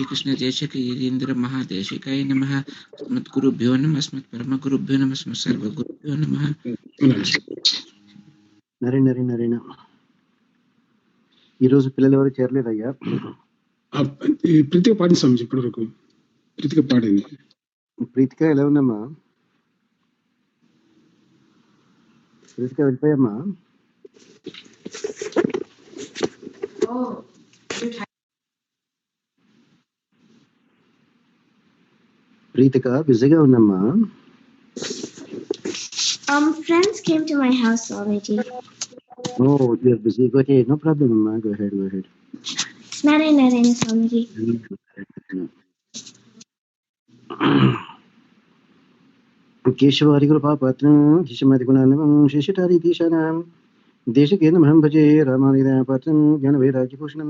श्रीकृष्ण देशिक यतीन्द्र महादेशिकाय नमः। अस्मद्गुरुभ्यो नमः, अस्मत्परमगुरुभ्यो नमः, अस्मत्सर्वगुरुभ्यो नमः। నరేణ ఈరోజు పిల్లలు ఎవరు చేరలేదయ్యా? ప్రీతిక పాడింది స్వామిజీ, ఇప్పటి వరకు ప్రీతిక పాడింది. ప్రీతిక ఎలా ఉందమ్మా? ప్రీతిక వెళ్ళిపోయమ్మా? ప్రీతిక బిజీగా ఉందమ్మా? Friends came to my house already. Oh, you're busy. Go ahead. No problem, Amma. Go ahead. Narayana Swamiji. కేశవారి కృపాపాత్రం శిశుమతి గుణాన్నం శిశుటారీతీశానాం దేశకేంద్రమహం భజే రామానుజదయాపాత్రం జ్ఞానవైరాగ్యభూషణం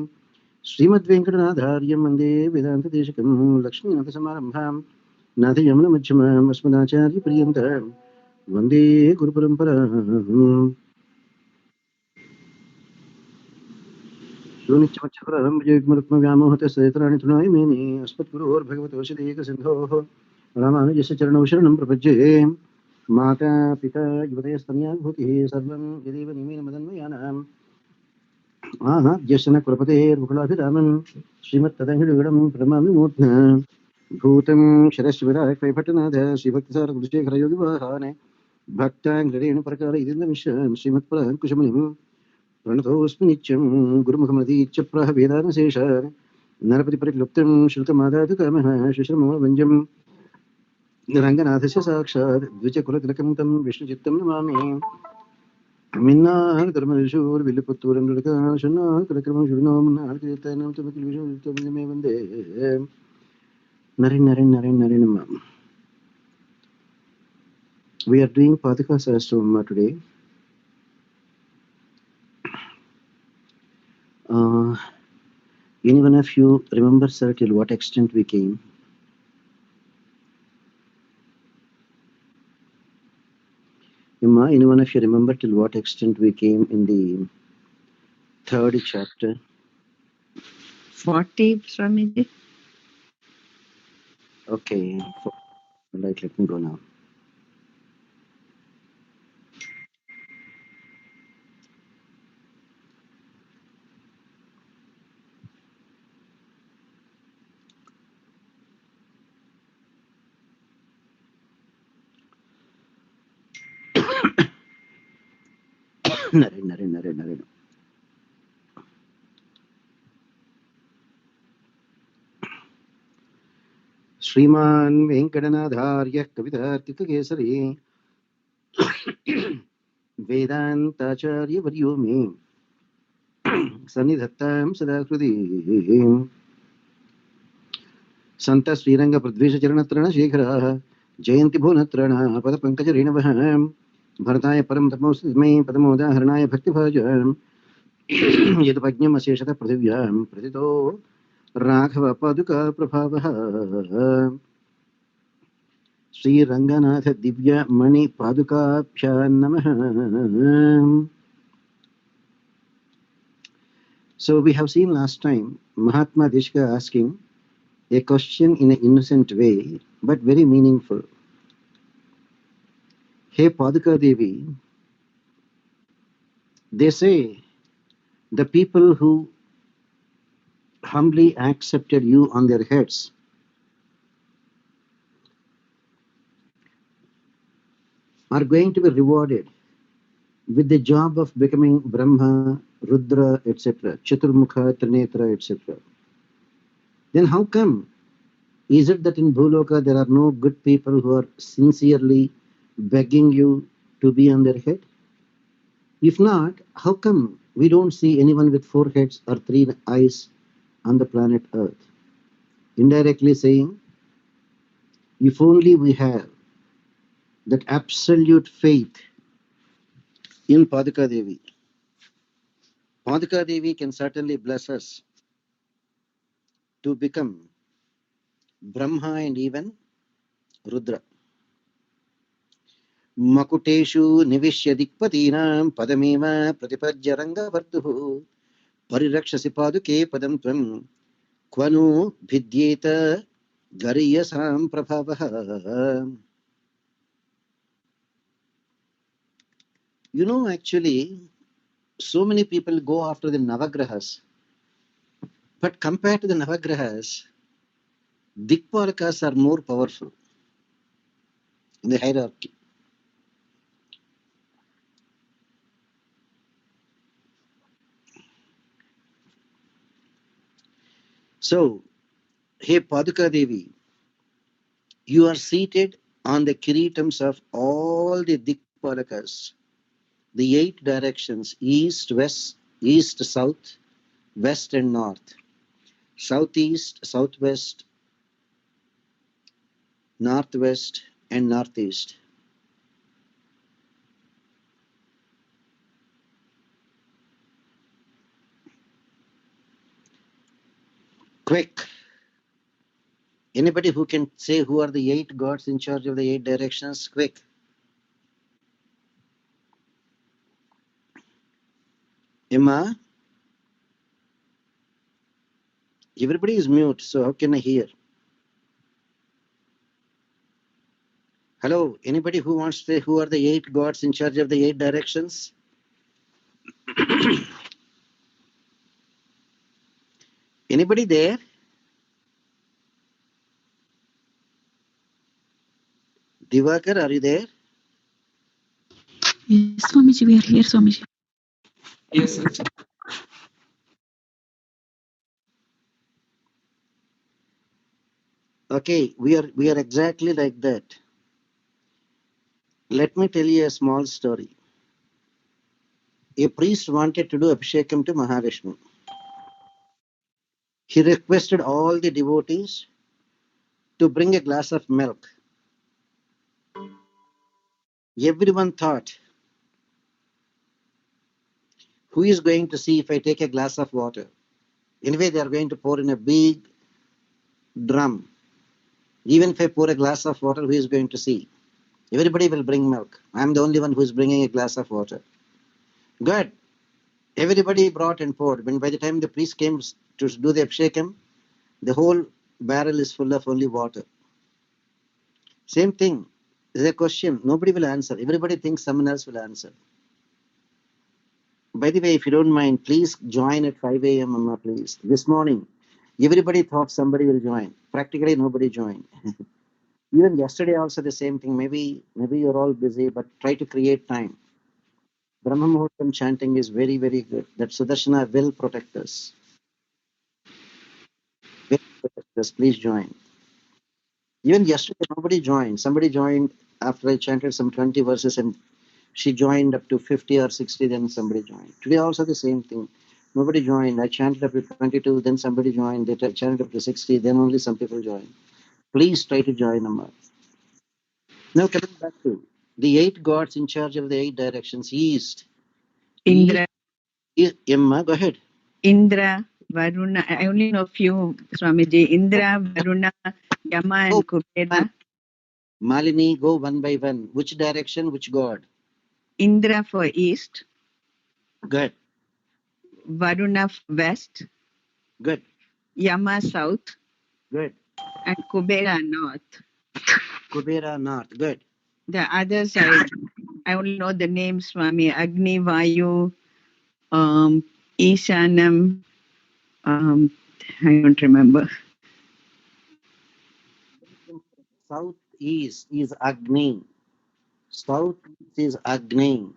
శ్రీమద్వేంకటనాథార్యం వందే వేదాంతదేశికం లక్ష్మీనాథసమారంభాం నాథయమునమధ్యమాం అస్మదాచార్యపర్యంతం వందే గురుపరంపరాం. व्यामोहतस्तराणि तृणाय मेने अस्मद्गुरोर्भगवतोऽसिदेकसिन्धोः रामानुजस्य चरणौ शरणं प्रपद्ये. माता पिता युवतयस्तनया विभूतिः सर्वं यदेव नियमेन मदन्वयानाम् आहाद्यस्य न कुलपतेर्मुकुलाभिरामं श्रीमत्तदङ्घ्रिगुणं प्रणमामि मूर्ध्ना भूतं शरश्चिविराक्वैभट्टनाथ श्रीभक्तिसारकुलशेखरयोगिवाहाने भक्ताङ्घ्रिरेणुप्रकार इदिन्दमिश्रं श्रीमत्पराङ्कुशमुनिम् प्रणतोऽस्मि नित्यं गुरुमुखमदीच्य प्राह वेदानशेषान् नरपतिपरिक्लुप्तं श्रुतमादातुकामः शुश्रमोहभञ्जं रङ्गनाथस्य साक्षात् द्विजकुलतिलकं तं विष्णुचित्तं नमामि. मिन्नाहृतर्मशूर्विल्लपुत्तूरन्दृकाशन्नाहृतक्रमं तमकिल्विषमे वन्दे नरेण. We are doing Paduka Sahasranama today. Any one of you remember, sir, till what extent we came? Imma, any one of you remember till what extent we came in the third chapter? 40, Swamiji. Okay. Right, let me go now. Naren. श्रीमान वेंकटनाथार्य कवितार्किककेसरी वेदांताचार्यवर्यो मे सन्निधत्तां सदा हृदि. संत श्रीरंग प्रद्वेषचरणत्रणशेखराः जयन्ति भुवनत्रणा पदपङ्कजरेणवः भरताय परं तमोस्मै पदमोदाहरणाय भक्तिभाजाम् यदुपज्ञमशेषतः पृथिव्यां प्रतितो राघव पादुका प्रभावः. श्रीरंगनाथ दिव्य मणि पादुकाभ्यां नमः. So we have seen last time Mahatma Deshika asking a question in an innocent way but very meaningful. Hey Paduka Devi, they say the people who humbly accepted you on their heads are going to be rewarded with the job of becoming Brahma, Rudra, etc., Chaturmukha, Trinetra, etc. Then how come is it that in Bhuloka there are no good people who are sincerely begging you to be on their head? If not, how come we don't see anyone with 4 heads or 3 eyes on the planet Earth? Indirectly saying, if only we have that absolute faith in Paduka Devi, Paduka Devi can certainly bless us to become Brahma and even Rudra. Makuteshu nivishya dikpatinam padameva pratipajya ranga vartuhu parirakshasi paduke padam tvam Kvanu Bhidyeta Gariyasam Prabhavaha. You know, actually, so many people go after the Navagrahas, but compared to the Navagrahas, Dikpalakas are more powerful in the hierarchy. So, hey Paduka Devi, you are seated on the kiritams of all the Dikpalakas, the 8 directions, east, west, east, south, west and north, southeast, southwest, northwest and northeast. Quick, anybody who can say who are the 8 gods in charge of the 8 directions? Quick. Emma, everybody is mute, so how can I hear? Hello, anybody who wants to say who are the 8 gods in charge of the 8 directions? Anybody there? Divakar, are you there? Yes, Swamiji, we are here, Swamiji. Yes, sir. Okay, we are exactly like that. Let me tell you a small story. A priest wanted to do Abhishekam to Mahavishnu. He requested all the devotees to bring a glass of milk. Everyone thought, who is going to see if I take a glass of water? Anyway, they are going to pour in a big drum. Even if I pour a glass of water, who is going to see? Everybody will bring milk. I'm the only one who is bringing a glass of water. Good. Everybody brought and poured. When by the time the priest came to do the Abhishekam, the whole barrel is full of only water. Same thing. There's a question. Nobody will answer. Everybody thinks someone else will answer. By the way, if you don't mind, please join at 5 a.m. Amma, please. This morning, everybody thought somebody will join. Practically nobody joined. Even yesterday also the same thing. Maybe you're all busy, but try to create time. Brahma Muhurtam chanting is very, very good. That Sudarshana will protect us. Will protect us. Please join. Even yesterday, nobody joined. Somebody joined after I chanted some 20 verses and she joined up to 50 or 60, then somebody joined. Today also the same thing. Nobody joined. I chanted up to 22, then somebody joined. They chanted up to 60, then only some people joined. Please try to join Amma. Now coming back to the 8 gods in charge of the 8 directions. East. Indra, Emma, go ahead. Indra, Varuna. I only know a few, Swamiji. Indra, Varuna, Yama, and Kubera. Malini, go one by one. Which direction, which god? Indra for east, Good, Varuna for west, good, Yama south, good. and Kubera north. Kubera north, good. The others I only know the names, Swami. Agni, Vayu, Ishanam. I don't remember. Southeast is Agni. Southeast is Agni.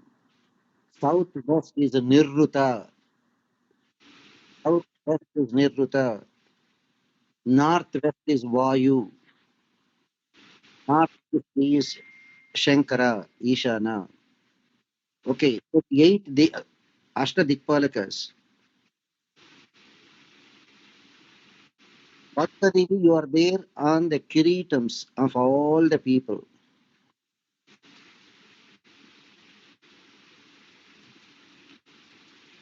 Southwest is Nirruta. Southwest is Nirruta. Northwest is Vayu. Northeast is Shankara, Ishana. Okay, so 8 the Ashtadikpalakas. Bhaktadevi, you are there on the kiritams of all the people.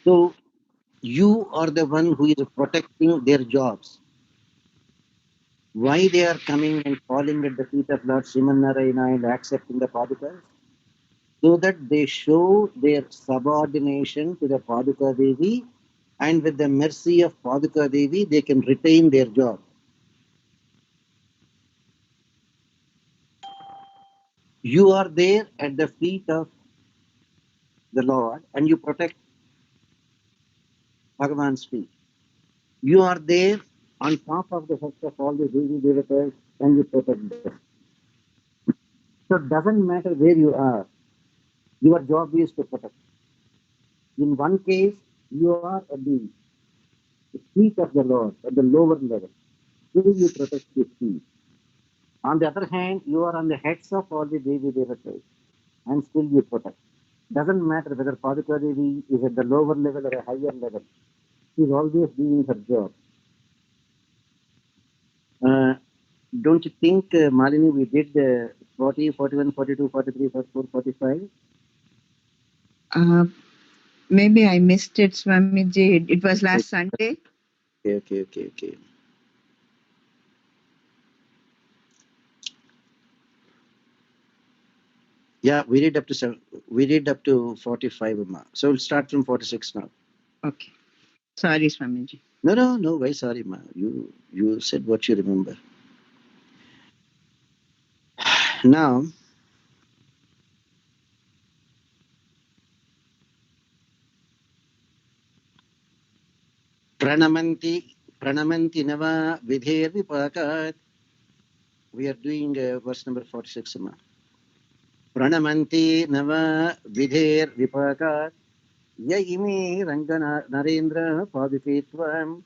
So you are the one who is protecting their jobs. Why they are coming and falling at the feet of Lord Srimanarayana and accepting the Padukas? So that they show their subordination to the Paduka Devi and with the mercy of Paduka Devi, they can retain their job. You are there at the feet of the Lord and you protect Bhagavan's feet. You are there on top of the heads of all the Devi Devatas and you protect them. So it doesn't matter where you are, your job is to protect. In one case, you are at the feet of the Lord, at the lower level. Still you protect his feet. On the other hand, you are on the heads of all the Devi Devatas and still you protect. Doesn't matter whether Paduka Devi is at the lower level or a higher level. She's always doing her job. Don't you think, Malini, we did 40, 41, 42, 43, 44, 45? Maybe I missed it, Swamiji. It was last Sunday. Okay. Yeah, we did up to 45, Amma. So we'll start from 46 now. Okay. Sorry, Swamiji. No, why sorry, Ma. You said what you remember. Now, Pranamanti Nava Vidher Vipakat. We are doing verse number 46, Amma. Pranamanti Nava Vidher Vipakat. Yaimi Rangana Narendra Paduketvam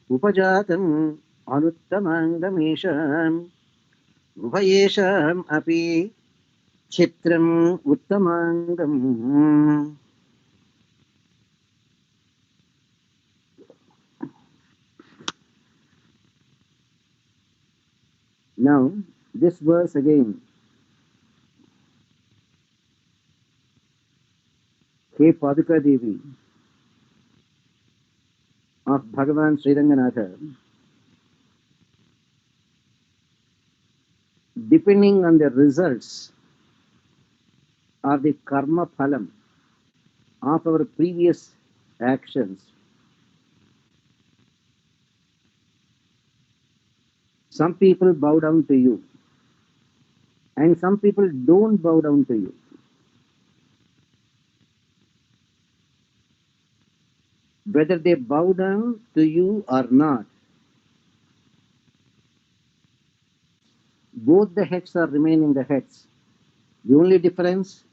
Upajatam Anuttamangdamesham Ubhayesham Api Chitram Uttamangam. Now, this verse again. He Paduka Devi of Bhagavan Sri Ranganatha, depending on the results or the karma phalam of our previous actions, some people bow down to you and some people don't bow down to you. Whether they bow down to you or not, both the heads are remaining the heads. The only difference,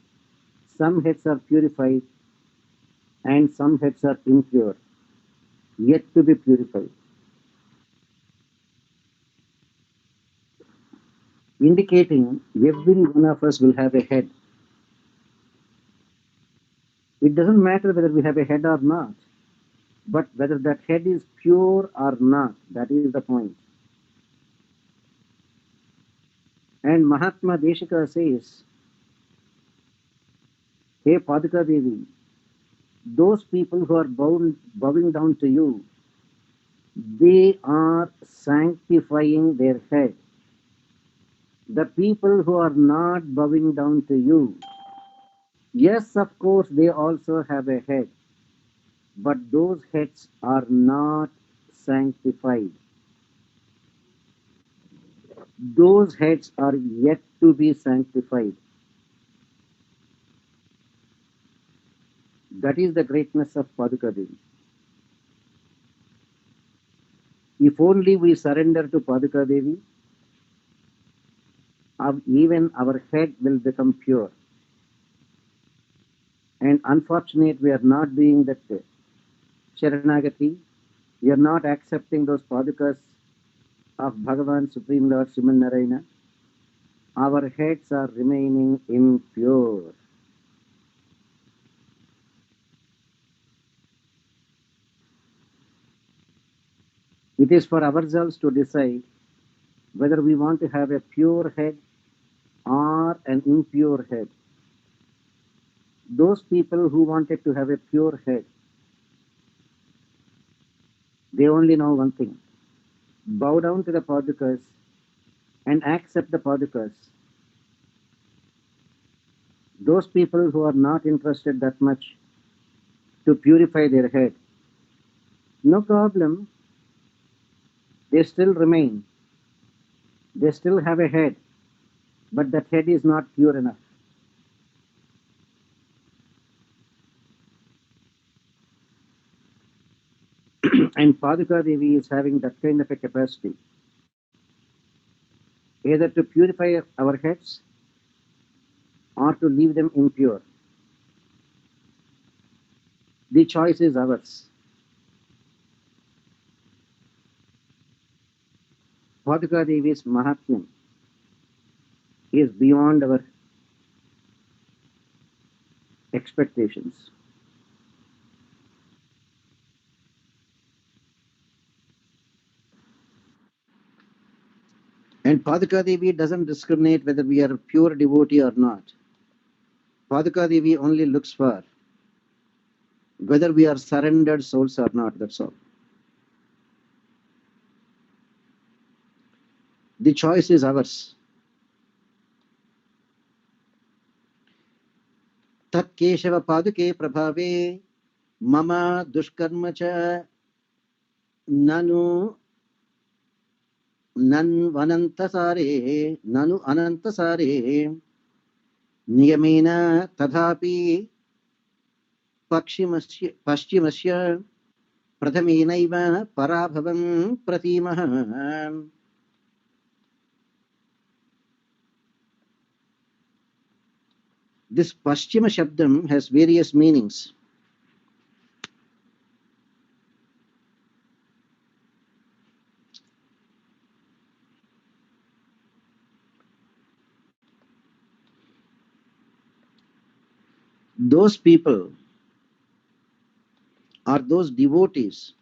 some heads are purified and some heads are impure, yet to be purified. Indicating every one of us will have a head. It doesn't matter whether we have a head or not, but whether that head is pure or not, that is the point. And Mahatma Deshika says, Hey Paduka Devi, those people who are bowing down to you, they are sanctifying their head. The people who are not bowing down to you, yes, of course, they also have a head, but those heads are not sanctified. Those heads are yet to be sanctified. That is the greatness of Paduka Devi. If only we surrender to Paduka Devi, even our head will become pure. And unfortunately, we are not doing that Sharanagati. We are not accepting those Padukas of Bhagavan Supreme Lord Sriman Narayana. Our heads are remaining impure. It is for ourselves to decide whether we want to have a pure head or an impure head. Those people who wanted to have a pure head, they only know one thing: bow down to the Padukas and accept the Padukas. Those people who are not interested that much to purify their head, no problem, they still remain. They still have a head, but that head is not pure enough. And Paduka Devi is having that kind of a capacity, either to purify our heads or to leave them impure. The choice is ours. Paduka Devi's Mahatmyam is beyond our expectations. And Paduka Devi doesn't discriminate whether we are a pure devotee or not. Paduka Devi only looks for whether we are surrendered souls or not, that's all. The choice is ours. Tat Keshava Paduke Prabhave Mama Dushkarma Cha Nanu Nanvanantasare Nanu Anantasare Niyamena Tadhapi Paschimashya Prathaminaiva Parabhavam Pratimah. This Paschima Shabdam has various meanings. Those people are those devotees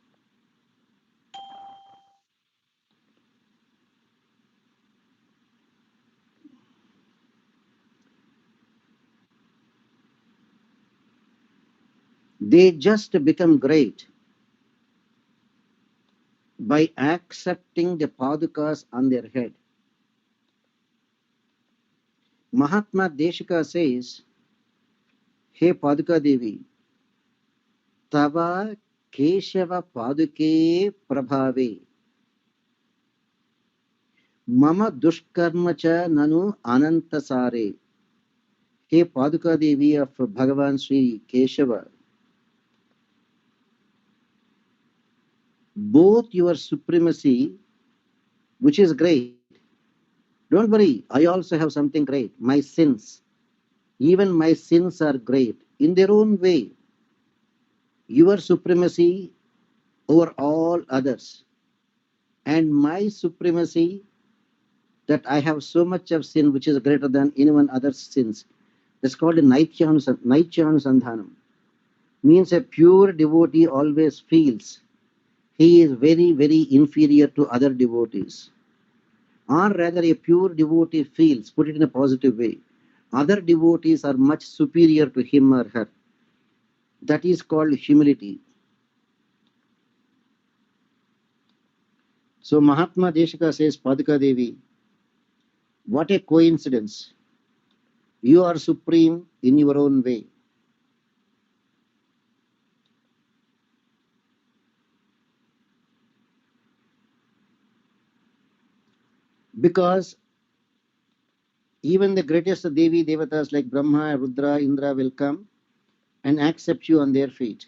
they just become great by accepting the padukas on their head. Mahatma Deshika says, Hey Paduka Devi, Tava Keshava Paduke Prabhave Mama Dushkarma Cha Nanu Anantasare. Hey Paduka Devi of Bhagavan Sri Keshava, both your supremacy, which is great. Don't worry, I also have something great. My sins. Even my sins are great in their own way. Your supremacy over all others, and my supremacy that I have so much of sin which is greater than anyone other's sins. That's called a Naityanusandhanam. Means a pure devotee always feels he is very, very inferior to other devotees. Or rather, a pure devotee feels, put it in a positive way, other devotees are much superior to him or her. That is called humility. So Mahatma Deshika says, Paduka Devi, what a coincidence. You are supreme in your own way. Because even the greatest Devi Devatas like Brahma, Rudra, Indra will come and accept you on their feet.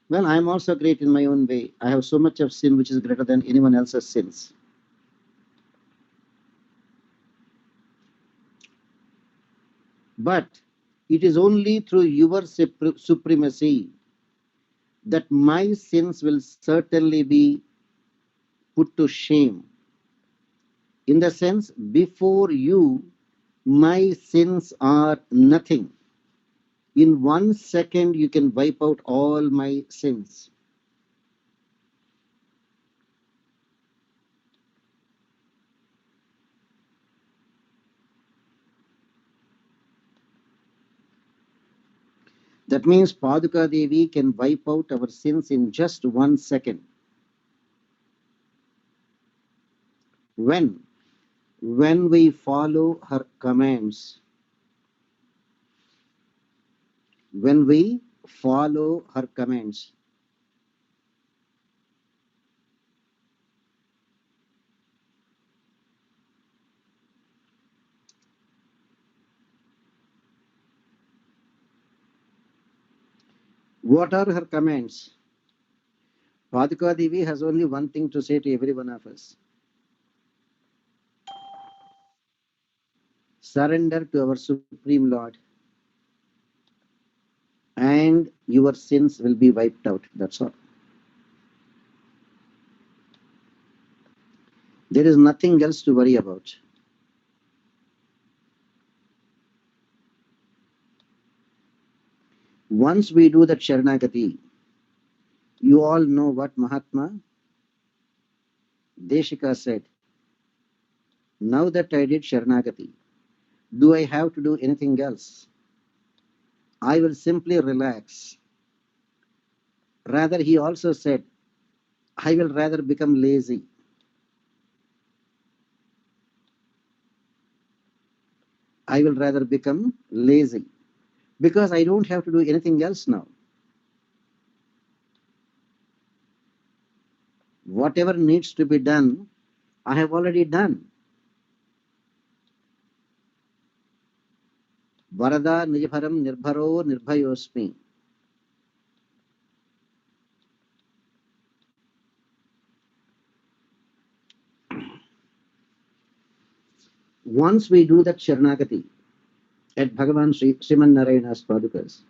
Well, I am also great in my own way. I have so much of sin which is greater than anyone else's sins. But it is only through your supremacy that my sins will certainly be put to shame. In the sense, before you, my sins are nothing. In 1 second, you can wipe out all my sins. That means Paduka Devi can wipe out our sins in just 1 second. When we follow her commands. When we follow her commands. What are her commands? Paduka Devi has only one thing to say to every one of us. Surrender to our Supreme Lord and your sins will be wiped out. That's all. There is nothing else to worry about. Once we do that Sharanagati, you all know what Mahatma Deshika said. Now that I did Sharanagati, do I have to do anything else? I will simply relax. Rather, he also said, I will rather become lazy. I will rather become lazy because I don't have to do anything else now. Whatever needs to be done, I have already done. Varada nijbharam nirbharo nirbhayosmi. Once we do that Sharanagati at Bhagavan Sriman Narayana's Padukas,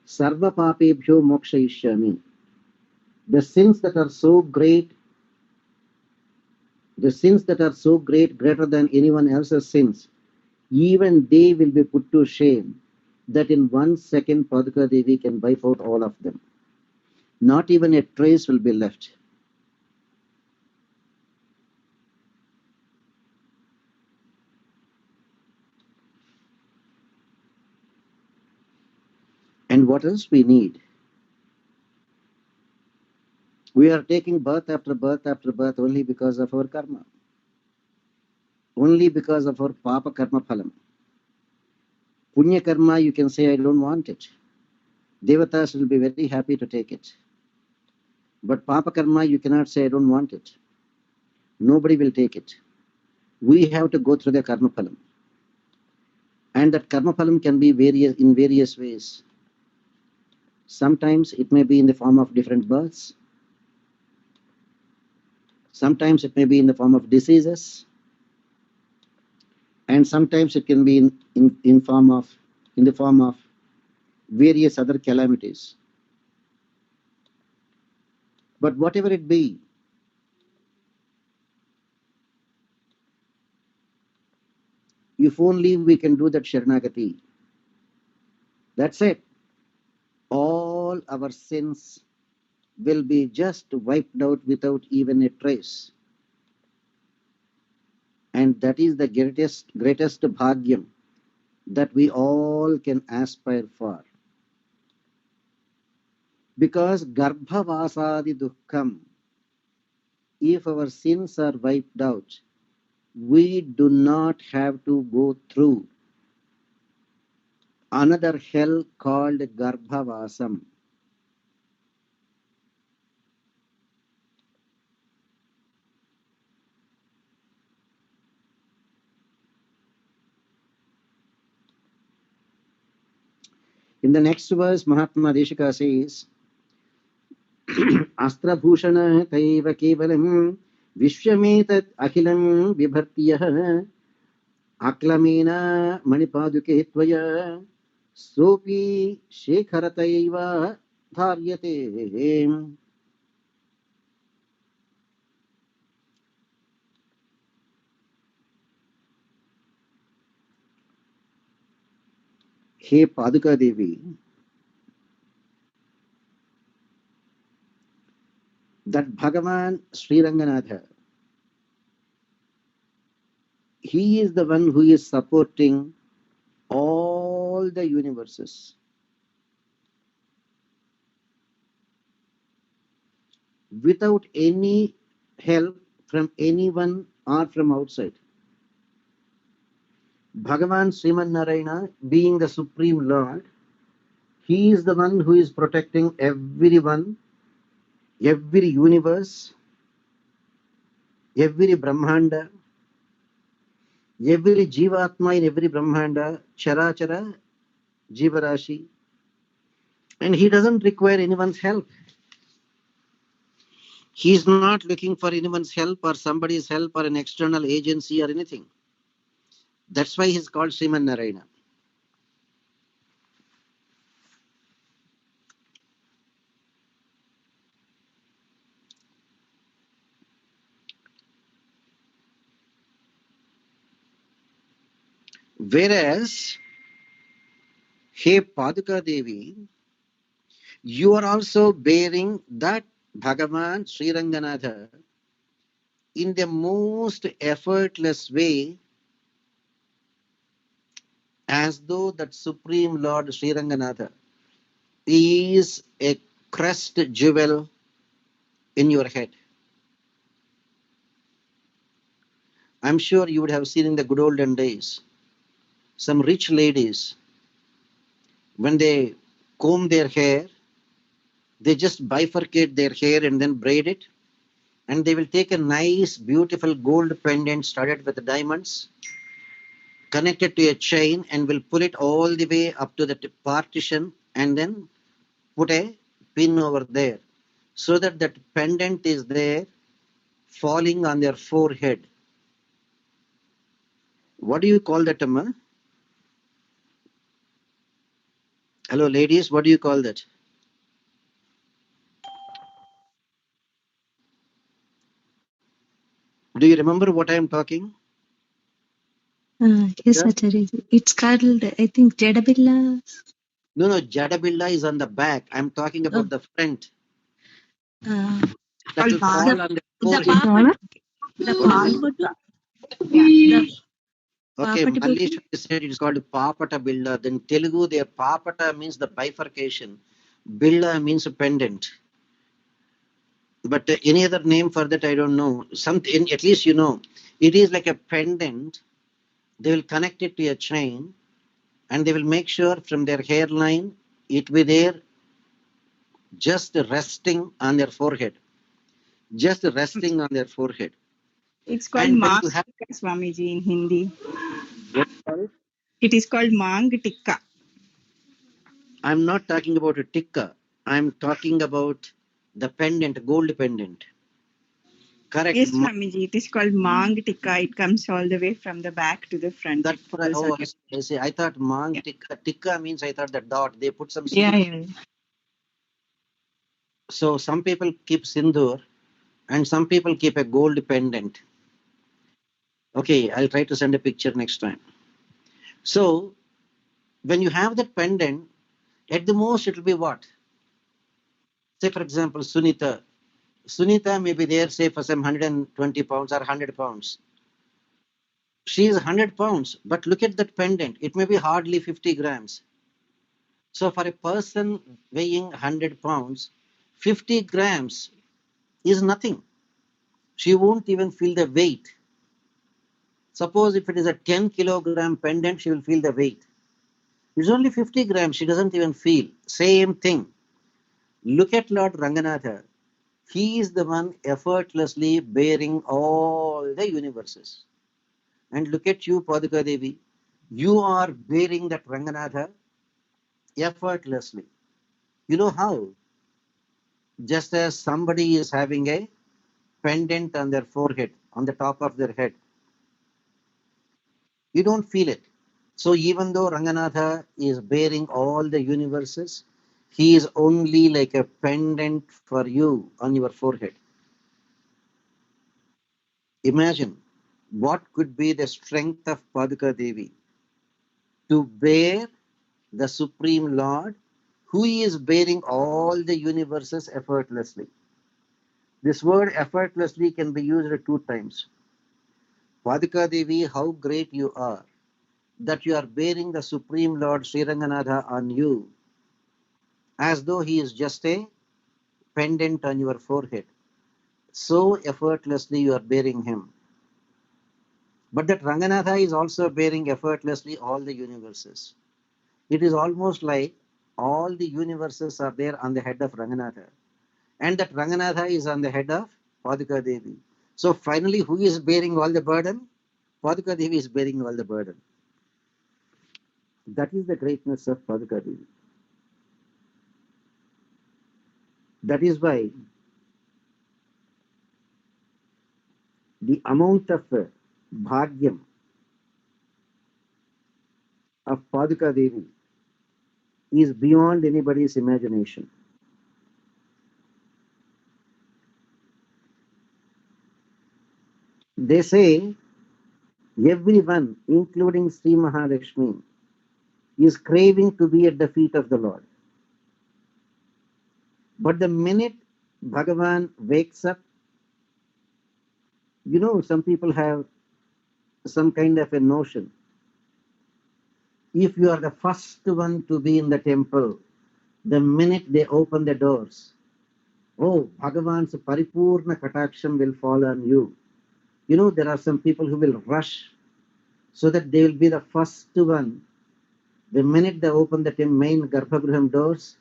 Sarva Papebhyo Mokshayishyami. The sins that are so great, greater than anyone else's sins, even they will be put to shame. That in 1 second Paduka Devi can wipe out all of them. Not even a trace will be left. And what else we need? We are taking birth after birth after birth only because of our karma. Only because of our papa karma phalam. Punya karma, you can say, I don't want it. Devatas will be very happy to take it. But papa karma, you cannot say, I don't want it. Nobody will take it. We have to go through the karma phalam. And that karma phalam can be in various ways. Sometimes it may be in the form of different births. Sometimes it may be in the form of diseases. And sometimes it can be in the form of various other calamities. But whatever it be, if only we can do that Sharanagati, that's it. All our sins will be just wiped out without even a trace. And that is the greatest bhagyam that we all can aspire for. Because garbhavasadi dukkham, if our sins are wiped out, we do not have to go through another hell called garbhavasam. In the next verse, Mahatma Deshika says, Astra Bhushana Taiva Kevalam Vishwametat Akhilam Vibhartiyah Aklamena Manipaduke Tvaya Sopi Shekharataiva Dharyate. He Paduka Devi, that Bhagavan Sri Ranganatha, he is the one who is supporting all the universes. Without any help from anyone or from outside. Bhagavan Sriman Narayana, being the Supreme Lord, he is the one who is protecting everyone, every universe, every Brahmanda, every Jivatma in every Brahmanda, Charachara, Jivarashi, And he doesn't require anyone's help. He's not looking for anyone's help or somebody's help or an external agency or anything. That's why he's called Sriman Narayana. Whereas, hey Paduka Devi, you are also bearing that Bhagavan Sri Ranganatha in the most effortless way, as though that Supreme Lord Sri Ranganatha is a crest jewel in your head. I'm sure you would have seen in the good olden days some rich ladies, when they comb their hair, they just bifurcate their hair and then braid it, and they will take a nice, beautiful gold pendant studded with diamonds, connect it to a chain, and will pull it all the way up to the partition, and then put a pin over there, so that that pendant is there falling on their forehead. What do you call that, Amma? Hello, ladies, what do you call that? Do you remember what I am talking? Yes, Yeah? Acharya. It's called, I think, Jadabilla. No, Jadabilla is on the back. I'm talking Oh, about the front. uh, That will fall the on the the forehead. papat, the What is it? papatu, the Okay, papati bottu. Malleshwari said it is called Papata Billa. Then Telugu, their Papata means the bifurcation. Billa means a pendant. But any other name for that, I don't know. Something, at least you know. It is like a pendant. They will connect it to a chain, and they will make sure from their hairline it will be there, just resting on their forehead. Just resting on their forehead. It's called And when Mang you have Tikka, Swamiji, in Hindi. what you call it? It is called Mang Tikka. I'm not talking about a tikka. I'm talking about the pendant, gold pendant. Correct. Yes, Swamiji, it is called Mang Tikka. It comes all the way from the back to the front. It That's right. falls on Oh, your. I see. I thought mang Yeah, tikka. Tikka means I thought the dot. They put some yeah, sindoor. yeah. So some people keep sindoor and some people keep a gold pendant. Okay, I'll try to send a picture next time. So when you have that pendant, at the most it will be what? Say for example, Sunita. Sunita may be there, say for some 120 pounds or 100 pounds. She is 100 pounds, but look at that pendant. It may be hardly 50 grams. So for a person weighing 100 pounds, 50 grams is nothing. She won't even feel the weight. Suppose if it is a 10 kilogram pendant, she will feel the weight. It's only 50 grams, she doesn't even feel. Same thing. Look at Lord Ranganatha. He is the one effortlessly bearing all the universes. And look at you, Paduka Devi. You are bearing that Ranganatha effortlessly. You know how? Just as somebody is having a pendant on their forehead, on the top of their head, you don't feel it. So even though Ranganatha is bearing all the universes, he is only like a pendant for you on your forehead. Imagine what could be the strength of Paduka Devi to bear the Supreme Lord, who is bearing all the universes effortlessly. This word effortlessly can be used 2 times. Paduka Devi, how great you are, that you are bearing the Supreme Lord Sri Ranganatha on you, as though he is just a pendant on your forehead. So effortlessly you are bearing him. But that Ranganatha is also bearing effortlessly all the universes. It is almost like all the universes are there on the head of Ranganatha. And that Ranganatha is on the head of Paduka Devi. So finally, who is bearing all the burden? Paduka Devi is bearing all the burden. That is the greatness of Paduka Devi. That is why the amount of bhagyam of Paduka Devi is beyond anybody's imagination. They say everyone, including Sri Mahalakshmi, is craving to be at the feet of the Lord. But the minute Bhagavan wakes up, some people have some kind of a notion. If you are the first one to be in the temple, the minute they open the doors, oh, Bhagavan's Paripurna Kataksham will fall on you. There are some people who will rush so that they will be the first one. The minute they open the main Garbhagruham doors,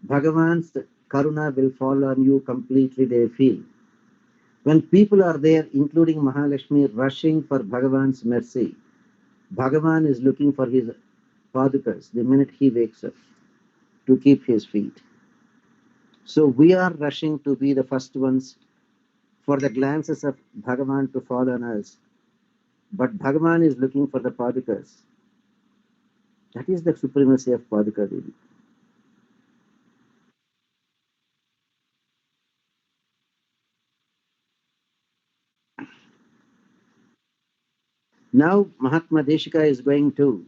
Bhagavan's Karuna will fall on you completely, they feel. When people are there, including Mahalakshmi, rushing for Bhagavan's mercy, Bhagavan is looking for his Padukas the minute he wakes up to keep his feet. So we are rushing to be the first ones for the glances of Bhagavan to fall on us. But Bhagavan is looking for the Padukas. That is the supremacy of Paduka Devi. Now Mahatma Deshika is going to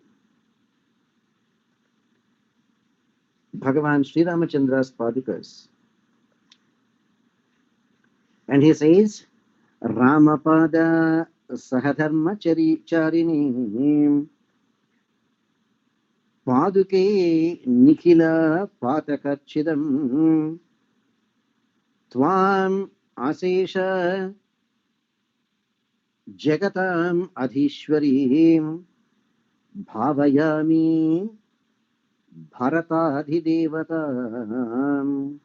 Bhagavan Sri Ramachandra's Padukas. And he says, Ramapada Sahadharma Charini Paduke Nikhila Patakachidam Tvam Asesha Jagatam Adhishwarim Bhavayami Bharatadhidevatam.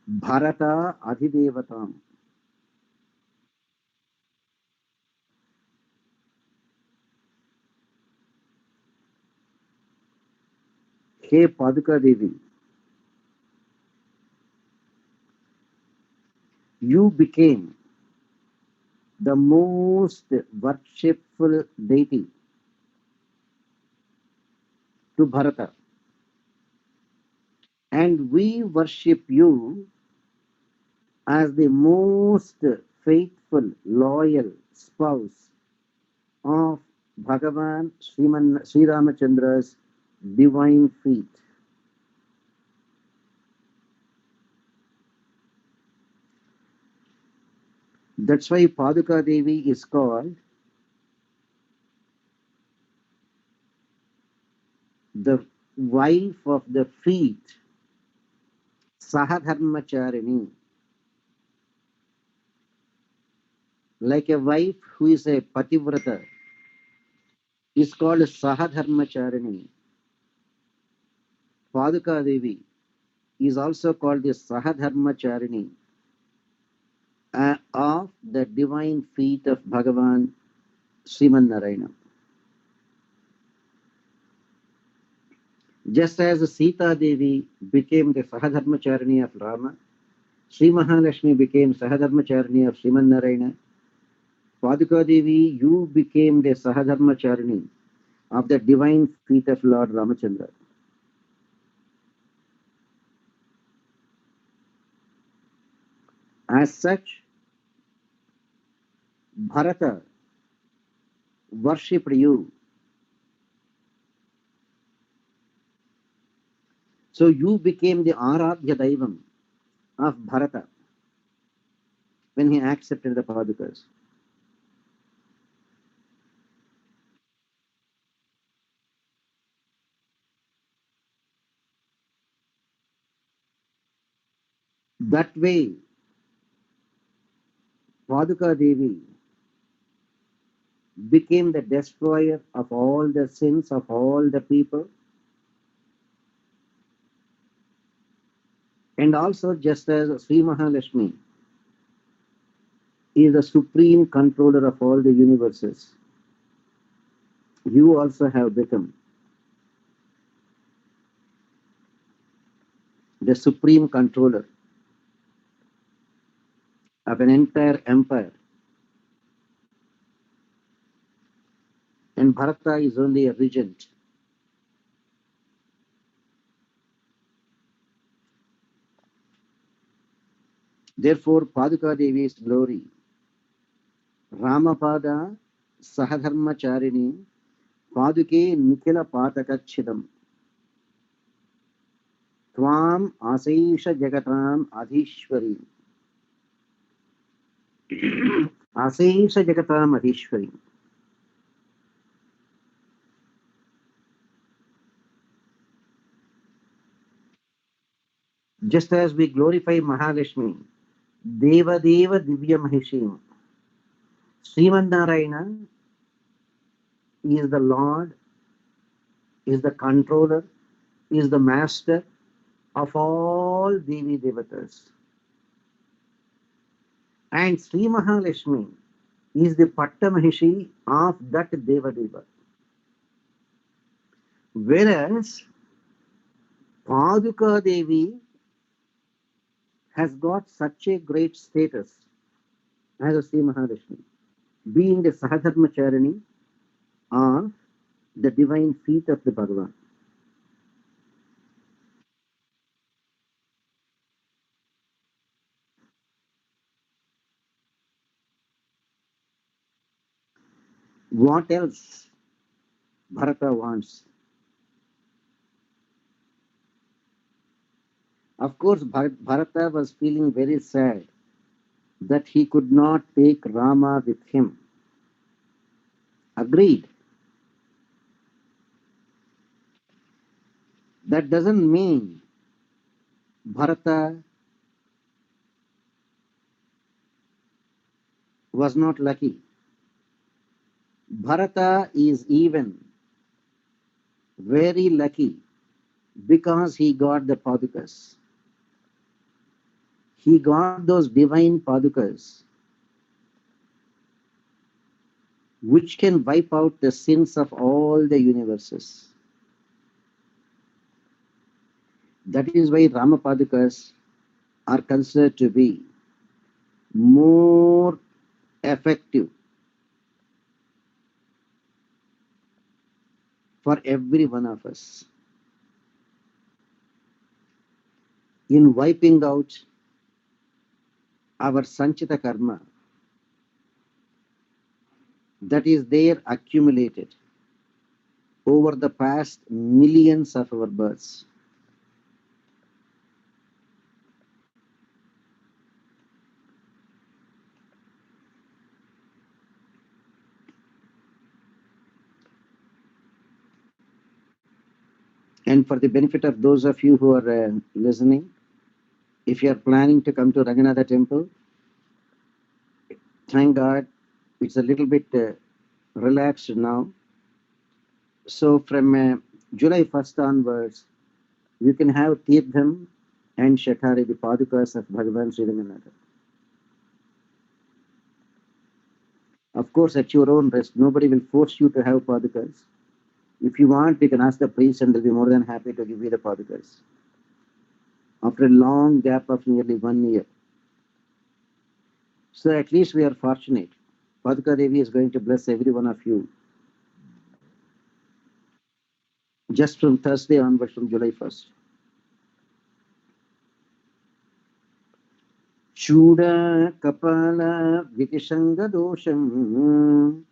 Bharata Adhidevatam. Hey Paduka Devi, you became the most worshipful deity to Bharata. And we worship you as the most faithful, loyal spouse of Bhagavan Sri Ramachandra's divine feet. That's why Paduka Devi is called the wife of the feet, Sahadharmacharini. Like a wife who is a pativrata is called Sahadharmacharini. Paduka Devi is also called the Sahadharmacharini of the divine feet of Bhagavan Sriman Narayana. Just as Sita Devi became the Sahadharmacharini of Rama, Sri Mahalakshmi became Sahadharmacharini of Sriman Narayana. Paduka Devi, you became the Sahadharmacharini of the divine feet of Lord Ramachandra. As such, Bharata worshipped you. So you became the Aradhya Daivam of Bharata when he accepted the Padukas. That way, Paduka Devi became the destroyer of all the sins of all the people. And also, just as Sri Mahalakshmi is the supreme controller of all the universes, you also have become the supreme controller of an entire empire, and Bharata is only a regent. Therefore, Paduka Devi's glory, Ramapada Sahadharmacharini, Paduke Nikhila Patakachidam, Tvam Asaisha Jagatam Adhishwari, Asaisha Jagatam Adhishwari. Just as we glorify Mahalakshmi, Deva Deva Divya Mahishim, Sriman Narayana is the Lord, is the controller, is the master of all Devi Devatas. And Sri Mahalakshmi is the Patta Mahishi of that Deva Deva. Whereas Paduka Devi has got such a great status as a Sri Mahalakshmi, being the Sahadharmacharini of the divine feet of the Bhagavan. What else Bharata wants? Of course, Bharata was feeling very sad that he could not take Rama with him. Agreed. That doesn't mean Bharata was not lucky. Bharata is even very lucky because he got the Padukas. He got those divine Padukas which can wipe out the sins of all the universes. That is why Rama Padukas are considered to be more effective for every one of us in wiping out our Sanchita Karma that is there accumulated over the past millions of our births. And for the benefit of those of you who are listening, if you are planning to come to Ranganatha temple, thank God it's a little bit relaxed now. So from July 1st onwards, you can have Tirtham and Shakhari, the Padukas of Bhagavan Sri Ranganatha. Of course, at your own risk, nobody will force you to have Padukas. If you want, you can ask the priest and they'll be more than happy to give you the Padukas. After a long gap of nearly 1 year. So at least we are fortunate. Paduka Devi is going to bless every one of you. Just from Thursday onwards, from July 1st. Shuda Kapala Vikishanga Dosham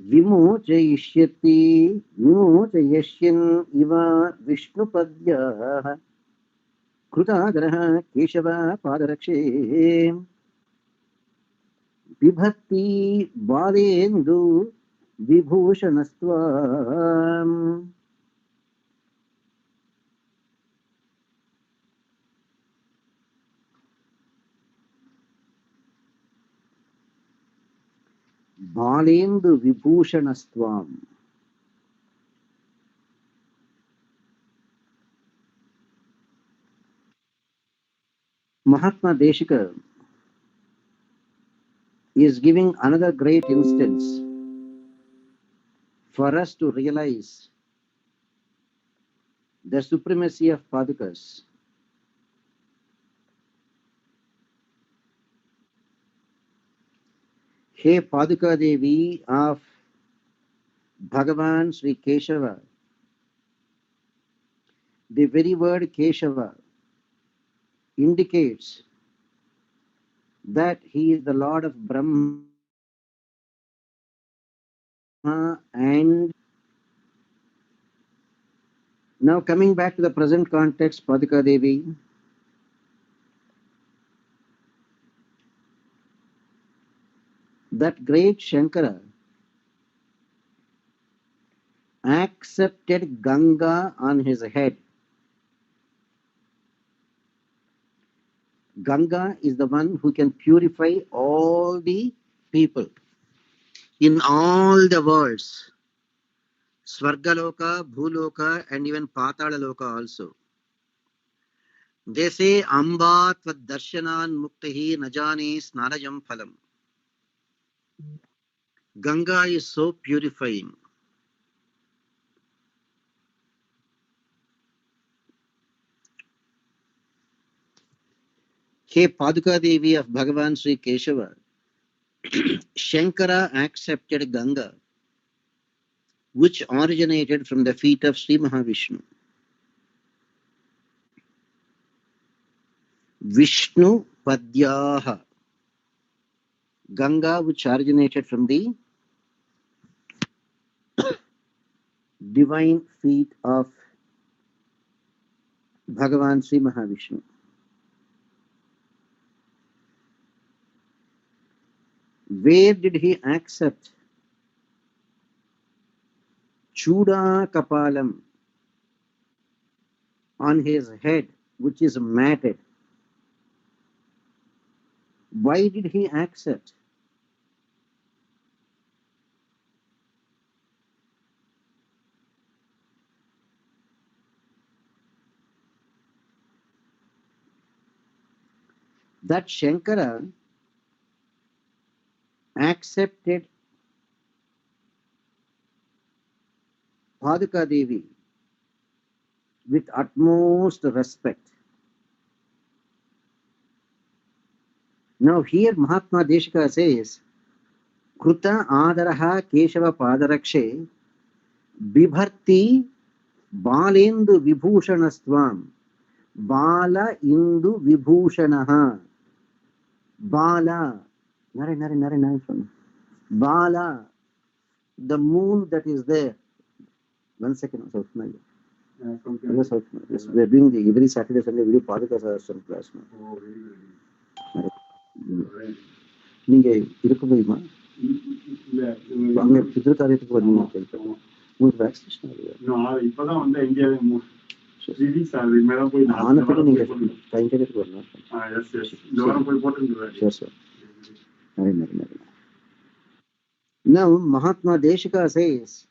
Vimochayishyati Vimochayashyan Iva Vishnupadya Krutagraha Keshava Padarakshe Vibhakti Balendu Vibhushanastvam. Balendu Vibhushanastvam. Mahatma Deshika is giving another great instance for us to realize the supremacy of Padukas. Hey Paduka Devi of Bhagavan Sri Keshava, the very word Keshava indicates that he is the Lord of Brahma and now coming back to the present context, Paduka Devi, that great Shankara accepted Ganga on his head. Ganga is the one who can purify all the people in all the worlds, Svargaloka, Bhuloka, and even Patalaloka also. They say, Amba tvad darshanan muktihi najani snanajam phalam. Ganga is so purifying. Hey Paduka Devi of Bhagavan Sri Keshava, Shankara accepted Ganga, which originated from the feet of Sri Mahavishnu. Vishnu Padyaha, Ganga, which originated from the divine feet of Bhagavan Sri Mahavishnu. Where did he accept? Chuda Kapalam, on his head, which is matted. Why did he accept? That Shankara accepted Paduka Devi with utmost respect. Now here Mahatma Deshika says, Kruta Adaraha Keshava Padarakshe Bibharti Balendu Vibhushanastvam Bala Indu Vibhushanaha. Bala, Nare, Bala, the moon that is there. 1 second, South Maya. Yes, South Maya. Yes, we are doing the every Saturday, Sunday video Padukasahasram class. நீங்க இருக்க முடியுமா? அங்க பிதிரு காரியத்துக்கு வரீங்க கேள்விப்பட்டேன். உங்களுக்கு vaccination இப்பதான் வந்து இந்தியாவே ரிலீஸ் ஆகுது. மேடம் போய் ஆனப்படி நீங்க கைங்கரியத்துக்கு வரணும். இந்த வாரம் போய் போட்டுருங்க. Sure sir. நரி. Now Mahatma Deshika says,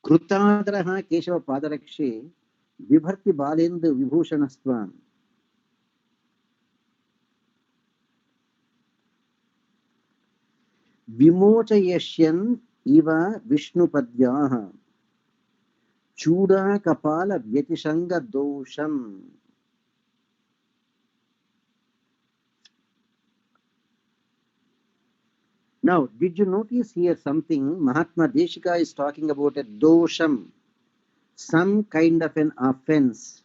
Krutadaraha Keshava Padarakshe Vibharti Balendu Vibhushanastvam. Vimochayashyan iva Vishnu Padyaha Chuda Kapala Vyatishanga Dosham. Now, did you notice here something? Mahatma Deshika is talking about a dosham, some kind of an offense.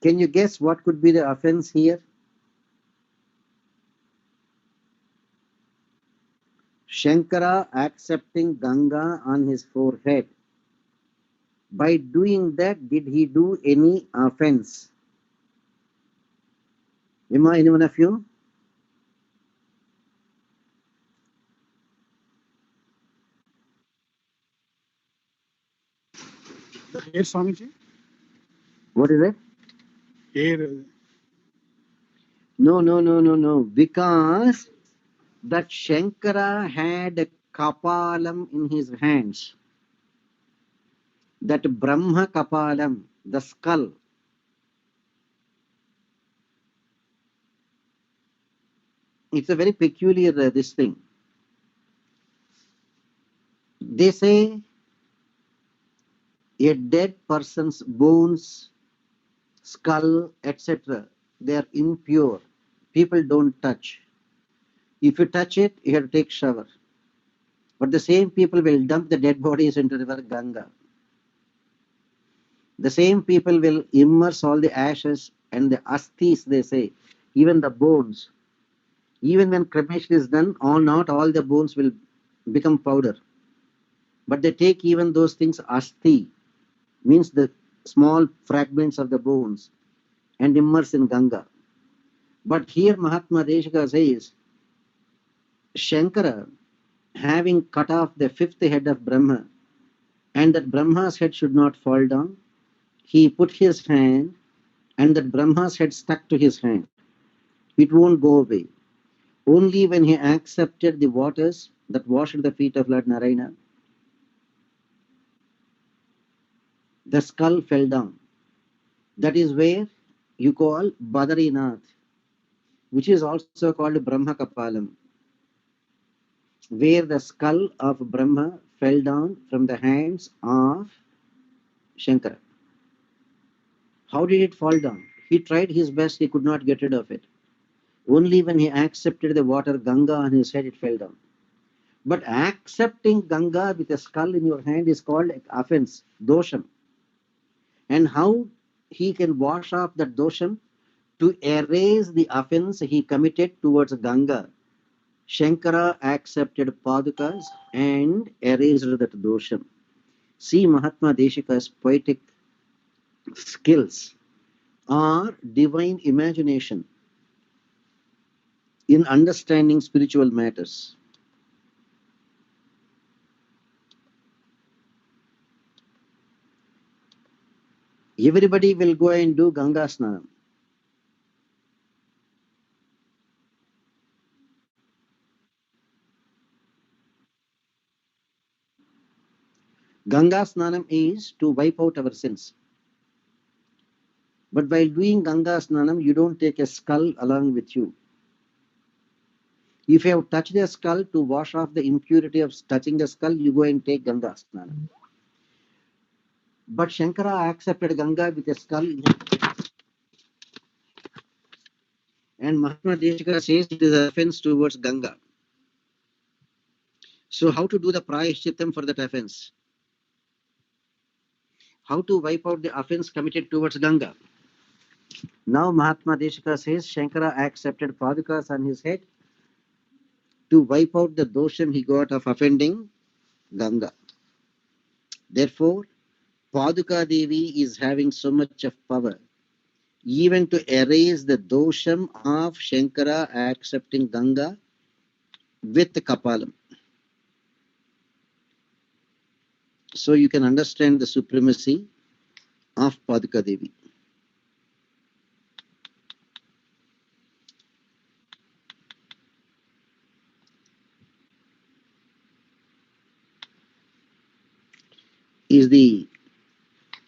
Can you guess what could be the offense here? Shankara accepting Ganga on his forehead. By doing that, did he do any offense? Any one of you? Here, Swamiji? What is it? Here. No. Because that Shankara had a kapalam in his hands. That Brahma kapalam, the skull. It's a very peculiar this thing. They say a dead person's bones, skull, etc., they are impure. People don't touch. If you touch it, you have to take shower. But the same people will dump the dead bodies into the river Ganga. The same people will immerse all the ashes and the asthis, they say, even the bones. Even when cremation is done, not all the bones will become powder. But they take even those things, asthi, means the small fragments of the bones, and immerse in Ganga. But here Mahatma Deshika says, Shankara, having cut off the fifth head of Brahma, and that Brahma's head should not fall down, he put his hand, and that Brahma's head stuck to his hand. It won't go away. Only when he accepted the waters that washed the feet of Lord Narayana, the skull fell down. That is where you call Badarinath, which is also called Brahma Kapalam, where the skull of Brahma fell down from the hands of Shankara. How did it fall down? He tried his best, he could not get rid of it. Only when he accepted the water Ganga on his head, it fell down. But accepting Ganga with a skull in your hand is called offense, dosham. And how he can wash off that dosham? To erase the offense he committed towards Ganga, Shankara accepted Padukas and erased that dosham. See Mahatma Deshika's poetic skills or divine imagination in understanding spiritual matters. Everybody will go and do Ganga Snanam. Ganga Snanam is to wipe out our sins. But while doing Ganga Snanam, you don't take a skull along with you. If you have touched the skull, to wash off the impurity of touching the skull, you go and take Ganga Snanam. But Shankara accepted Ganga with a skull, and Mahatma Deshika says it is an offense towards Ganga. So how to do the prayashchitam for that offense? How to wipe out the offense committed towards Ganga? Now Mahatma Deshika says Shankara accepted Padukas on his head to wipe out the dosham he got of offending Ganga. Therefore, Paduka Devi is having so much of power, even to erase the dosham of Shankara accepting Ganga with Kapalam. So you can understand the supremacy of Paduka Devi.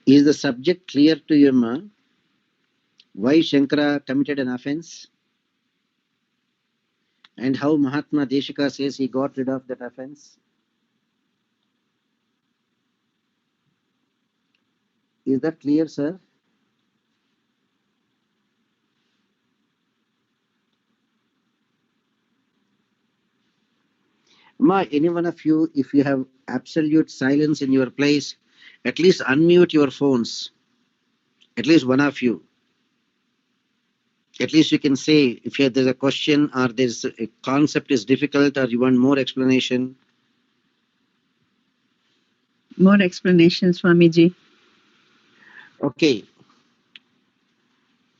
Is the subject clear to you, ma? Why Shankara committed an offense? And how Mahatma Deshika says he got rid of that offense? Is that clear, sir? Ma, any one of you, if you have absolute silence in your place, at least unmute your phones. At least one of you. At least you can say if there's a question or there's a concept is difficult or you want more explanation. More explanation, Swamiji. Okay.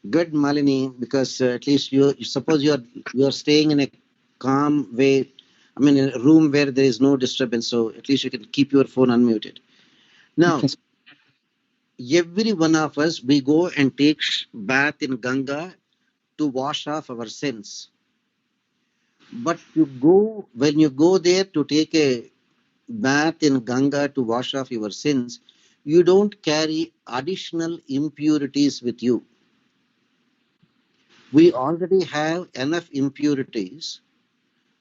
Good, Malini, because at least you suppose you are staying in a calm way. I mean, in a room where there is no disturbance, so at least you can keep your phone unmuted. Now, Okay. every one of us, we go and take bath in Ganga to wash off our sins. But when you go there to take a bath in Ganga to wash off your sins, you don't carry additional impurities with you. We already have enough impurities,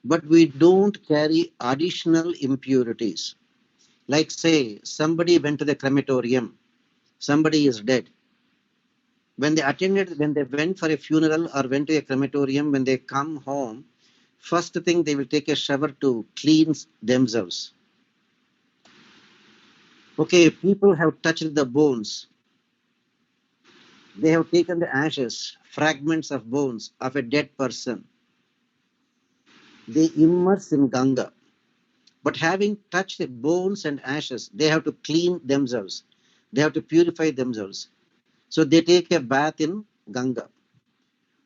but we don't carry additional impurities. Like, say, somebody went to the crematorium, somebody is dead. When they went for a funeral or went to a crematorium, when they come home, first thing they will take a shower to cleanse themselves. Okay, people have touched the bones. They have taken the ashes, fragments of bones of a dead person. They immerse in Ganga. But having touched the bones and ashes, they have to clean themselves. They have to purify themselves. So they take a bath in Ganga.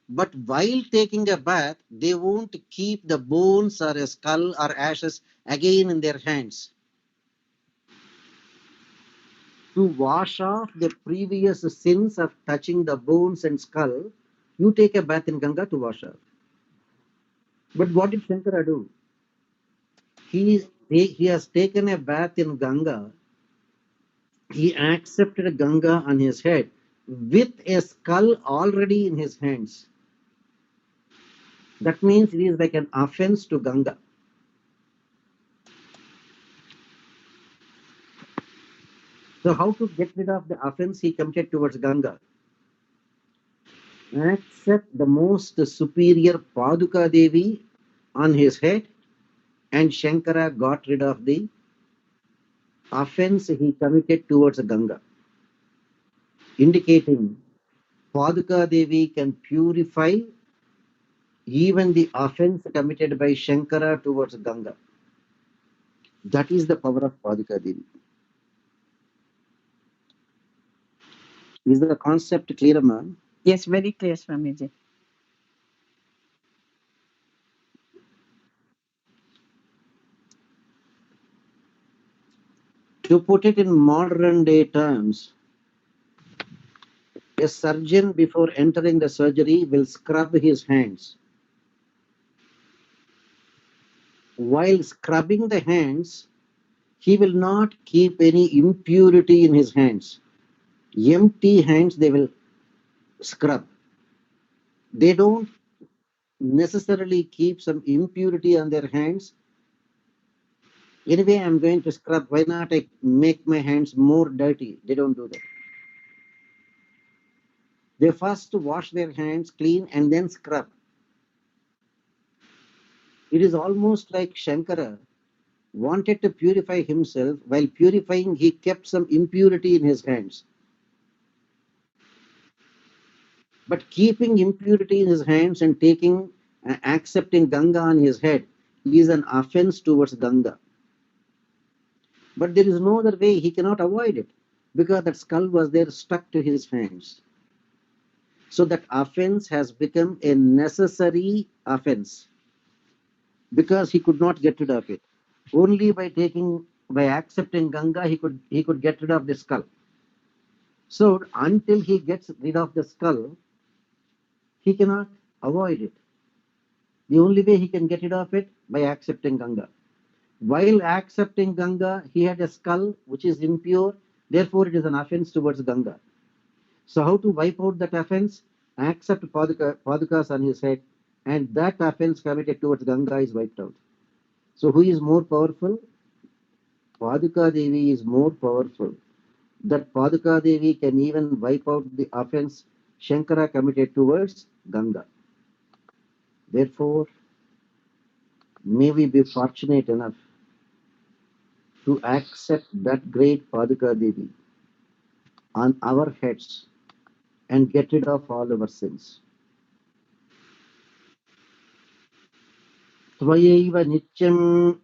But while taking a bath, they won't keep the bones or a skull or ashes again in their hands. To wash off the previous sins of touching the bones and skull, you take a bath in Ganga to wash off. But what did Shankara do? He has taken a bath in Ganga. He accepted Ganga on his head with a skull already in his hands. That means it is like an offense to Ganga. So how to get rid of the offense he committed towards Ganga? Accept the most superior Paduka Devi on his head, and Shankara got rid of the offense he committed towards Ganga, indicating Paduka Devi can purify even the offense committed by Shankara towards Ganga. That is the power of Paduka Devi. Is the concept clear, ma'am? Yes, very clear, Swamiji. To put it in modern day terms, a surgeon before entering the surgery will scrub his hands. While scrubbing the hands, he will not keep any impurity in his hands. Empty hands they will scrub. They don't necessarily keep some impurity on their hands. Anyway, I'm going to scrub. Why not I make my hands more dirty? They don't do that. They first wash their hands clean and then scrub. It is almost like Shankara wanted to purify himself. While purifying, he kept some impurity in his hands. But keeping impurity in his hands and accepting Ganga on his head is an offense towards Ganga. But there is no other way. He cannot avoid it because that skull was there stuck to his hands. So that offense has become a necessary offense because he could not get rid of it. Only by accepting Ganga, he could get rid of the skull. So until he gets rid of the skull, he cannot avoid it. The only way he can get rid of it by accepting Ganga. While accepting Ganga, he had a skull which is impure, therefore it is an offense towards Ganga. So how to wipe out that offense? Accept Padukas on his head, and that offense committed towards Ganga is wiped out. So who is more powerful? Paduka Devi is more powerful. That Paduka Devi can even wipe out the offense Shankara committed towards Ganga. Therefore, may we be fortunate enough to accept that great Paduka Devi on our heads and get rid of all our sins. Tvayaiva Nityam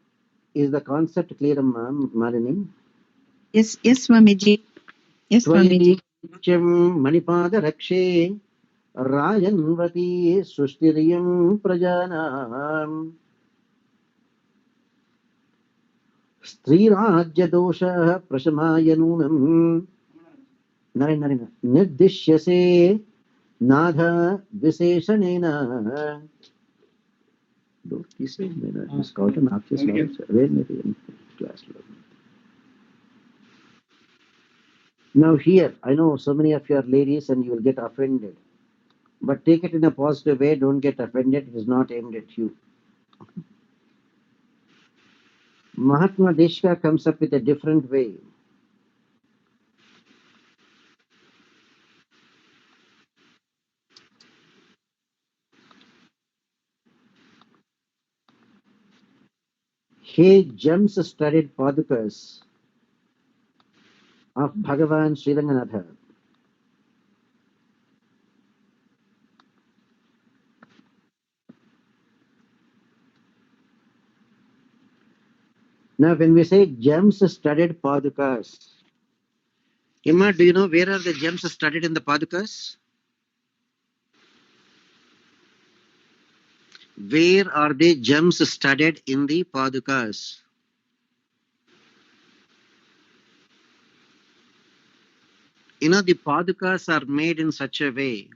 is the concept clear, ma'am, Malini? Yes, Swamiji. Yes, Swamiji. Tvayaiva Nityam Manipada Rakshe Rajanvati Sustiriyam Prajanam Strirajya Dosha Prashamaya Nunam Narina Nirdishyase Nadha Viseshanena. Now here, I know so many of you are ladies and you will get offended. But take it in a positive way. Don't get offended. It is not aimed at you. Mahatma Deshika comes up with a different way. He gems studded padukas of Bhagavan Sriranganatha. Now, when we say gems studded padukas, Emma, do you know where are the gems studded in the padukas? Where are the gems studded in the padukas? You know, the padukas are made in such a way,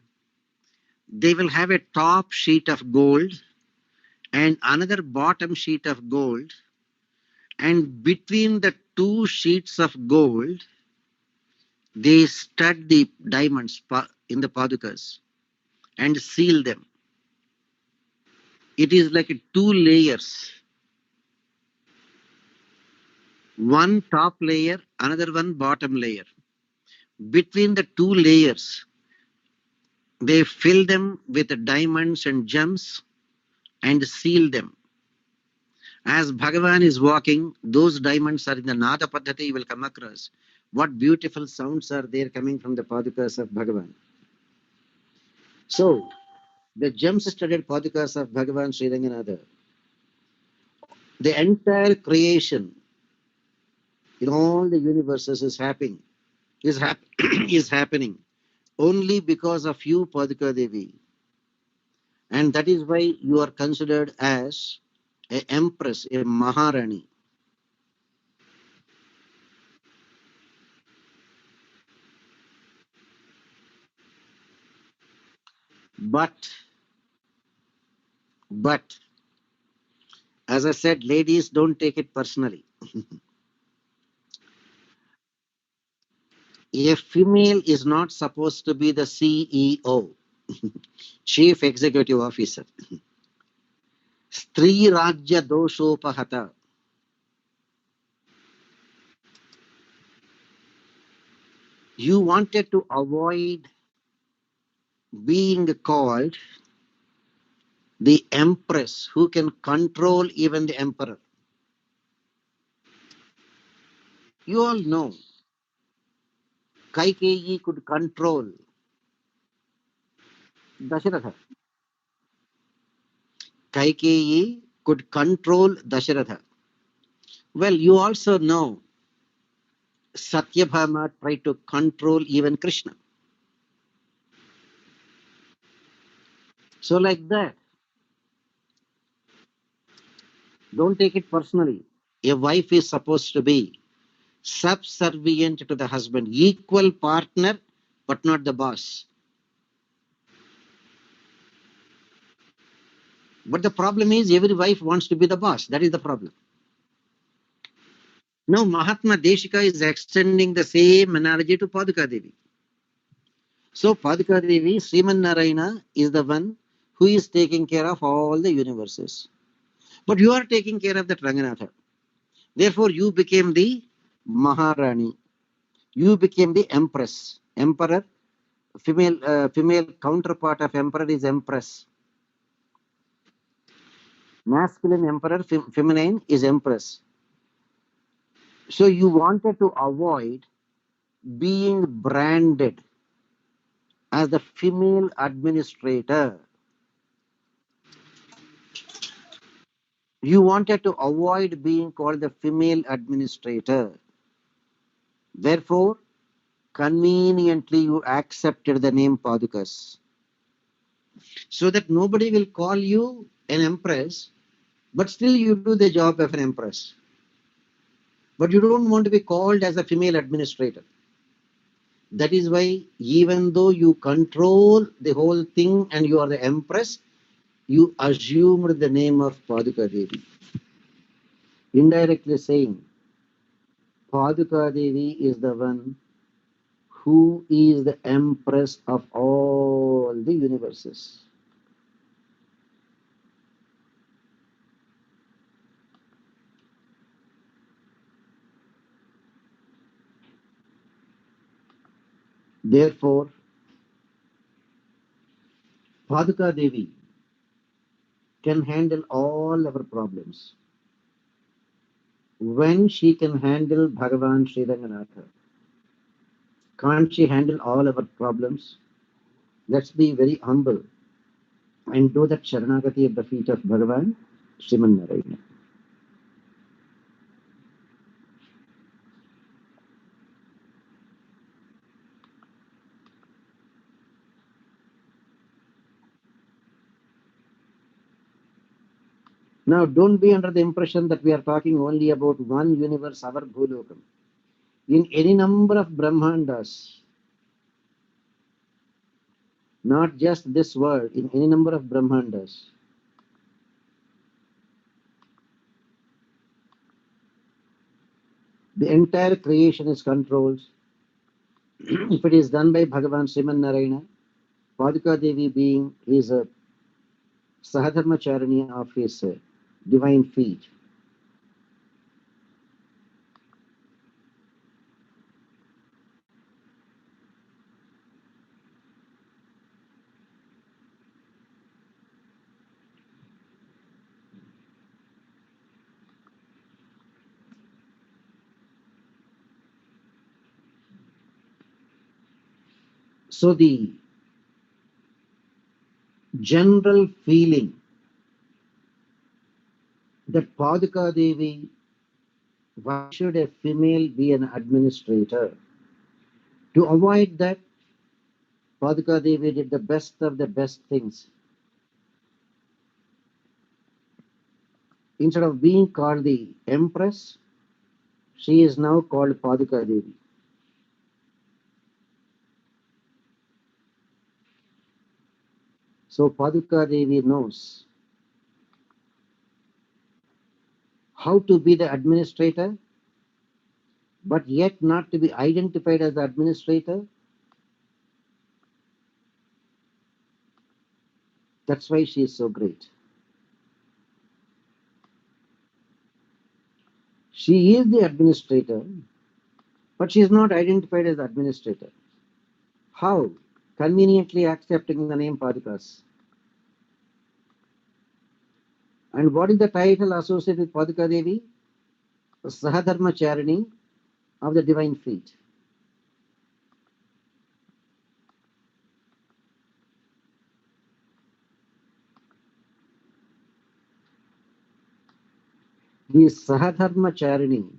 they will have a top sheet of gold and another bottom sheet of gold, and between the two sheets of gold, they stud the diamonds in the padukas and seal them. It is like two layers. One top layer, another one bottom layer. Between the two layers, they fill them with diamonds and gems and seal them. As Bhagavan is walking, those diamonds are in the Nada Paddhati, you will come across. What beautiful sounds are there coming from the padukas of Bhagavan. So, the gems-studded padukas of Bhagavan Sriranganatha, the entire creation in all the universes is happening, is happening only because of you, Paduka Devi. And that is why you are considered as an empress, a Maharani. But, as I said, ladies, don't take it personally. A female is not supposed to be the CEO, Chief Executive Officer. Stri Rajya Doshopahata. You wanted to avoid being called the empress who can control even the emperor. You all know Kaikeyi could control Dasharatha. Kaikeyi could control Dasharatha. Well, you also know Satyabhama tried to control even Krishna. So like that, don't take it personally. A wife is supposed to be subservient to the husband, equal partner, but not the boss. But the problem is every wife wants to be the boss. That is the problem. Now Mahatma Deshika is extending the same analogy to Paduka Devi. So Paduka Devi, Sriman Narayana, is the one who is taking care of all the universes. But you are taking care of that Ranganatha. Therefore, you became the Maharani. You became the empress. Emperor, female counterpart of emperor is empress. Masculine emperor, feminine is empress. So you wanted to avoid being branded as the female administrator. You wanted to avoid being called the female administrator. Therefore, conveniently you accepted the name Padukas. So that nobody will call you an empress, but still you do the job of an empress. But you don't want to be called as a female administrator. That is why even though you control the whole thing and you are the empress, you assumed the name of Paduka Devi. Indirectly saying, Paduka Devi is the one who is the empress of all the universes. Therefore, Paduka Devi can handle all our problems. When she can handle Bhagavan Sri Ranganatha, can't she handle all our problems? Let's be very humble and do that Sharanagati at the feet of Bhagavan Sriman Narayana. Now, don't be under the impression that we are talking only about one universe, our Bhulokam. In any number of Brahmandas, not just this world, in any number of Brahmandas, the entire creation is controlled. If it is done by Bhagavan Sriman Narayana, Paduka Devi being his Sahadharmacharani of his divine feet, so the general feeling that Paduka Devi, why should a female be an administrator? To avoid that, Paduka Devi did the best of the best things. Instead of being called the Empress, she is now called Paduka Devi. So Paduka Devi knows how to be the administrator, but yet not to be identified as the administrator. That's why she is so great. She is the administrator, but she is not identified as the administrator. How? Conveniently accepting the name Padukas. And what is the title associated with Paduka Devi? Sahadharmacharani of the divine feet. The Sahadharmacharani,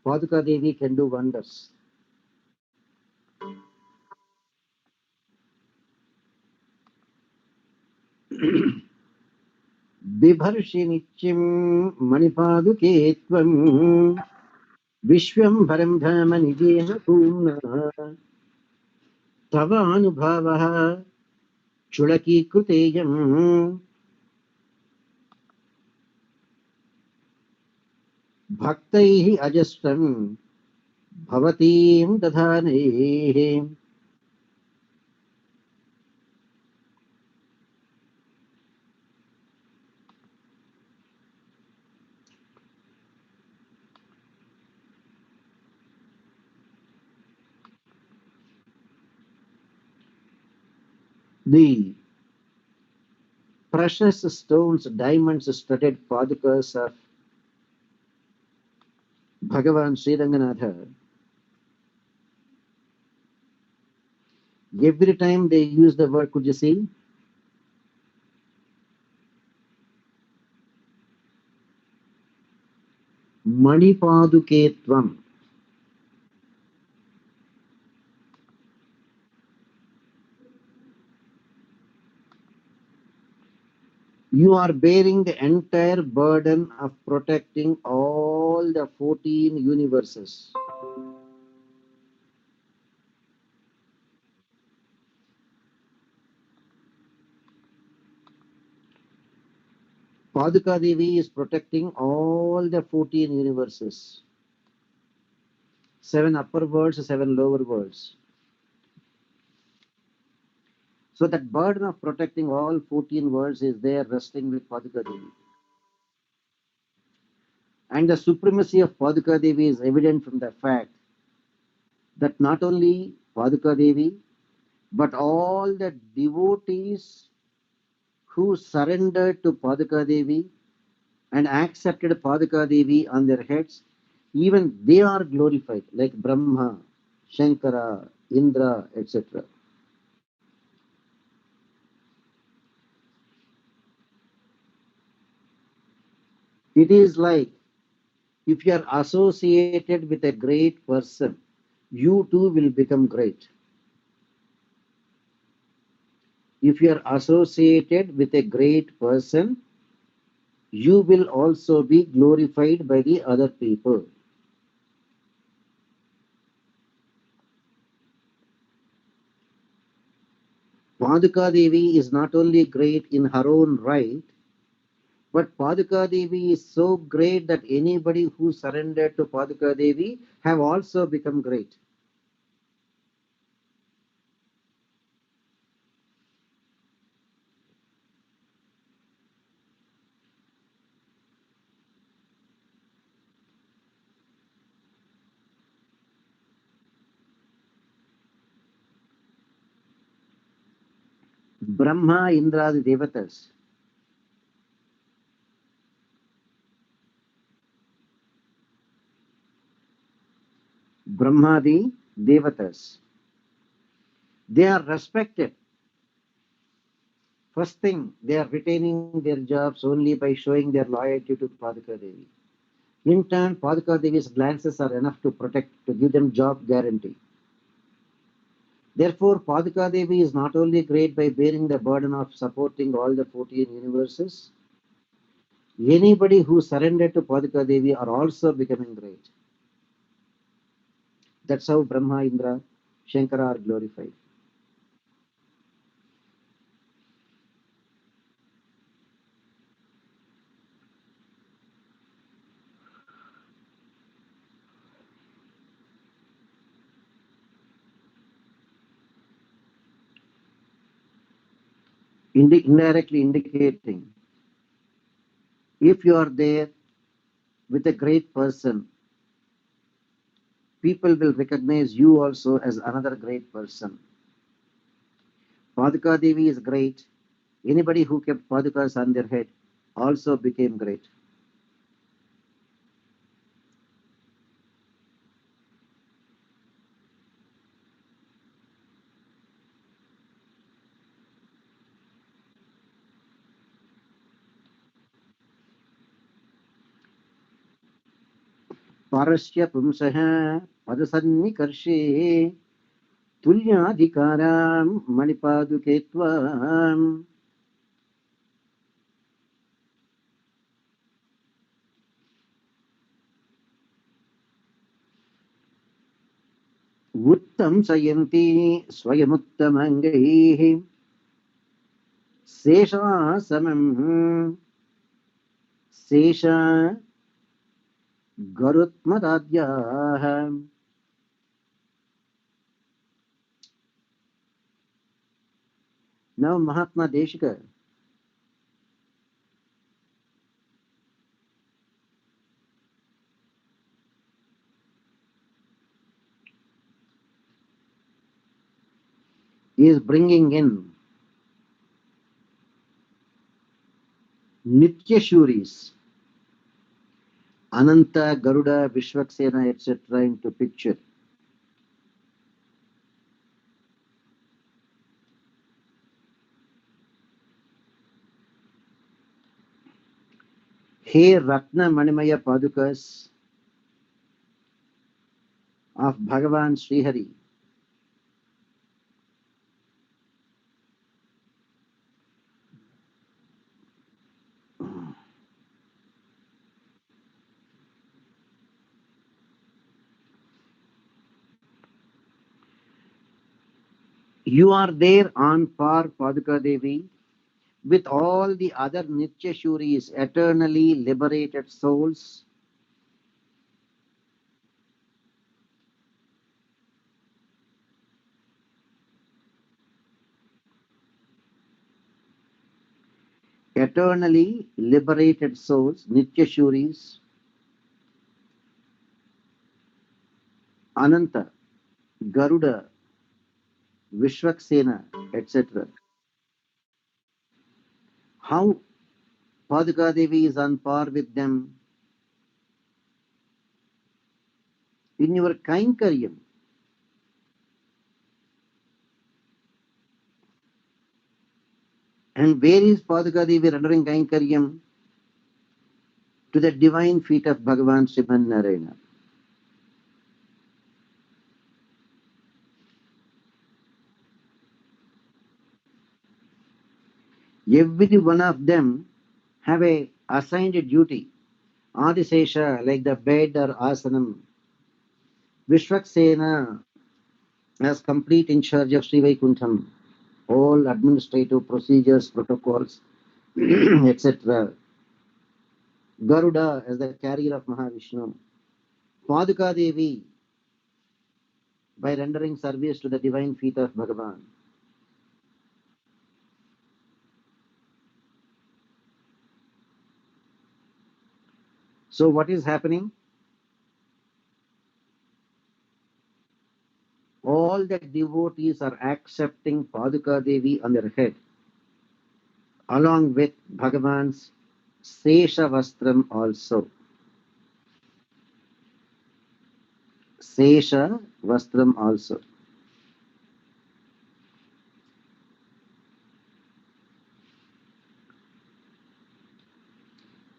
Paduka Devi can do wonders. बिभर्षि नित्यं मणिपादुके त्वं विश्वम्भरं धाम निजेन पूर्णः तव अनुभावः चुलकीकृतेयम् भक्तैः अजस्रं भवतीं दधानेः. The precious stones, diamonds studded padukas of Bhagavan Sri Ranganatha, every time they use the word, could you see? Manipaduke Tvam. You are bearing the entire burden of protecting all the 14 universes. Paduka Devi is protecting all the 14 universes. 7 upper worlds, 7 lower worlds. So that burden of protecting all 14 worlds is there resting with Paduka Devi. And the supremacy of Paduka Devi is evident from the fact that not only Paduka Devi, but all the devotees who surrendered to Paduka Devi and accepted Paduka Devi on their heads, even they are glorified, like Brahma, Shankara, Indra, etc. It is like if you are associated with a great person, you too will become great. If you are associated with a great person, you will also be glorified by the other people. Paduka Devi is not only great in her own right, but Paduka Devi is so great that anybody who surrendered to Paduka Devi have also become great. Brahma, Indra, the Devatas. Brahma, the Devatas. They are respected. First thing, they are retaining their jobs only by showing their loyalty to Paduka Devi. In turn, Paduka Devi's glances are enough to protect, to give them job guarantee. Therefore, Paduka Devi is not only great by bearing the burden of supporting all the 14 universes, anybody who surrendered to Paduka Devi are also becoming great. That's how Brahma, Indra, Shankara are glorified. Indirectly indicating, if you are there with a great person, people will recognize you also as another great person. Paduka Devi is great. Anybody who kept Padukas on their head also became great. Parasya Pumsaha Padasannikarshe Tulyadhikaram Manipaduketvam. Uttam Sayanti Swayamuttamangaihi Sesha Samam Sesha Garutmadadhyah. Now Mahatma Deshika is bringing in Nitya Shuris, Ananta, Garuda, Vishwaksena, etc. into picture. He Ratna Manimaya Padukas of Bhagavan Srihari. You are there on par, Paduka Devi, with all the other Nitya Shuris, eternally liberated souls eternally liberated souls, Nityashuris, Ananta, Garuda, Vishwaksena, etc. How Paduka Devi is on par with them in your Kainkaryam. And where is Paduka Devi rendering Kainkaryam? To the divine feet of Bhagavan Sriman Narayana. Every one of them have a assigned duty. Adisesha, like the bed or asanam. Vishwaksena, as complete in charge of Sri Vaikuntham. All administrative procedures, protocols, etc. Garuda, as the carrier of Mahavishnu. Paduka Devi, by rendering service to the divine feet of Bhagavan. So what is happening? All the devotees are accepting Paduka Devi on their head, along with Bhagavan's Sesha Vastram also. Sesha Vastram also.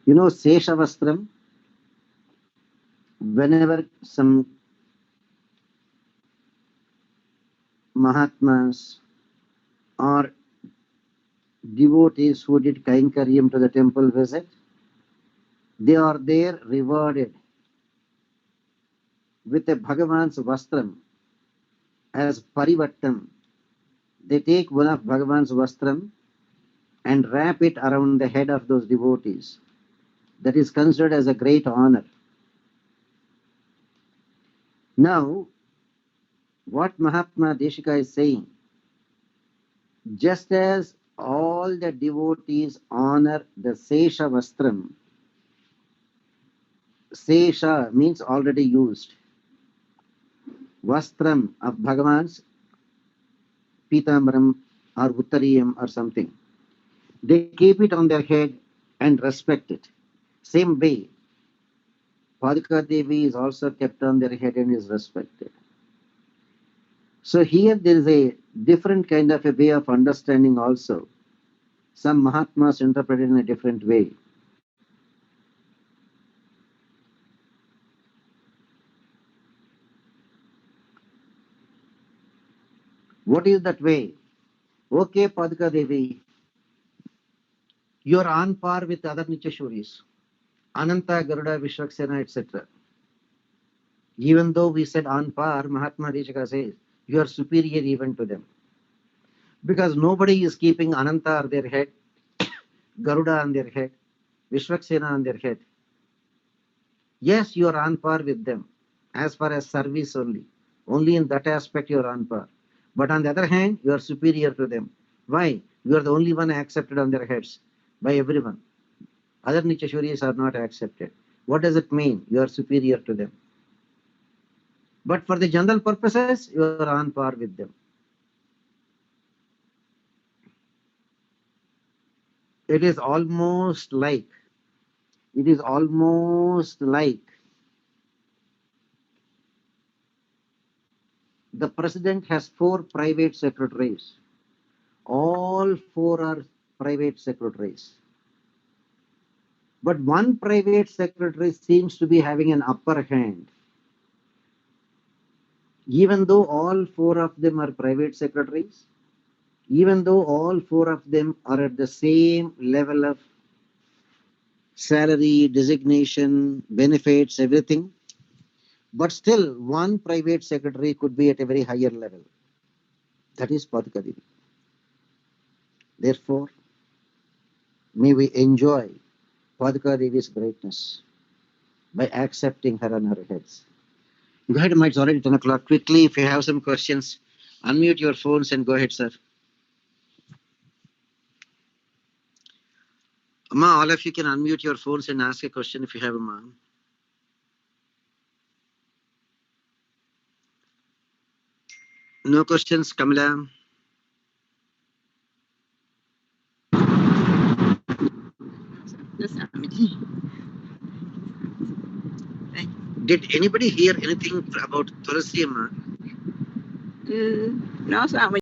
You know Sesha Vastram? Whenever some Mahatmas or devotees who did Kainkaryam to the temple visit, they are there rewarded with a Bhagavan's Vastram as Parivattam. They take one of Bhagavan's Vastram and wrap it around the head of those devotees. That is considered as a great honor. Now, what Mahatma Deshika is saying, just as all the devotees honor the Sesha Vastram, Sesha means already used, Vastram of Bhagavan's Pitambaram or Uttariyam or something. They keep it on their head and respect it. Same way, Paduka Devi is also kept on their head and is respected. So here there is a different kind of a way of understanding also. Some Mahatmas interpret it in a different way. What is that way? Okay, Paduka Devi, you are on par with other Nityashuris, Ananta, Garuda, Vishwaksena, etc. Even though we said on par, Mahatma Deshika says, you are superior even to them. Because nobody is keeping Ananta on their head, Garuda on their head, Vishwaksena on their head. Yes, you are on par with them, as far as service only. Only in that aspect you are on par. But on the other hand, you are superior to them. Why? You are the only one accepted on their heads by everyone. Other Nityashuris are not accepted. What does it mean? You are superior to them. But for the general purposes, you are on par with them. It is almost like the president has 4 private secretaries. All 4 are private secretaries. But one private secretary seems to be having an upper hand. Even though all 4 of them are private secretaries, even though all 4 of them are at the same level of salary, designation, benefits, everything, but still one private secretary could be at a very higher level. That is Paduka Devi. Therefore, may we enjoy Paduka Devi's greatness by accepting her on her heads. Go ahead, it's already 10 o'clock. Quickly, if you have some questions, unmute your phones and go ahead, sir. Amma, all of you can unmute your phones and ask a question if you have, Amma. No questions, Kamala? Yes, Swamiji. Did anybody hear anything about Tulasi, Amma? No, Swamiji.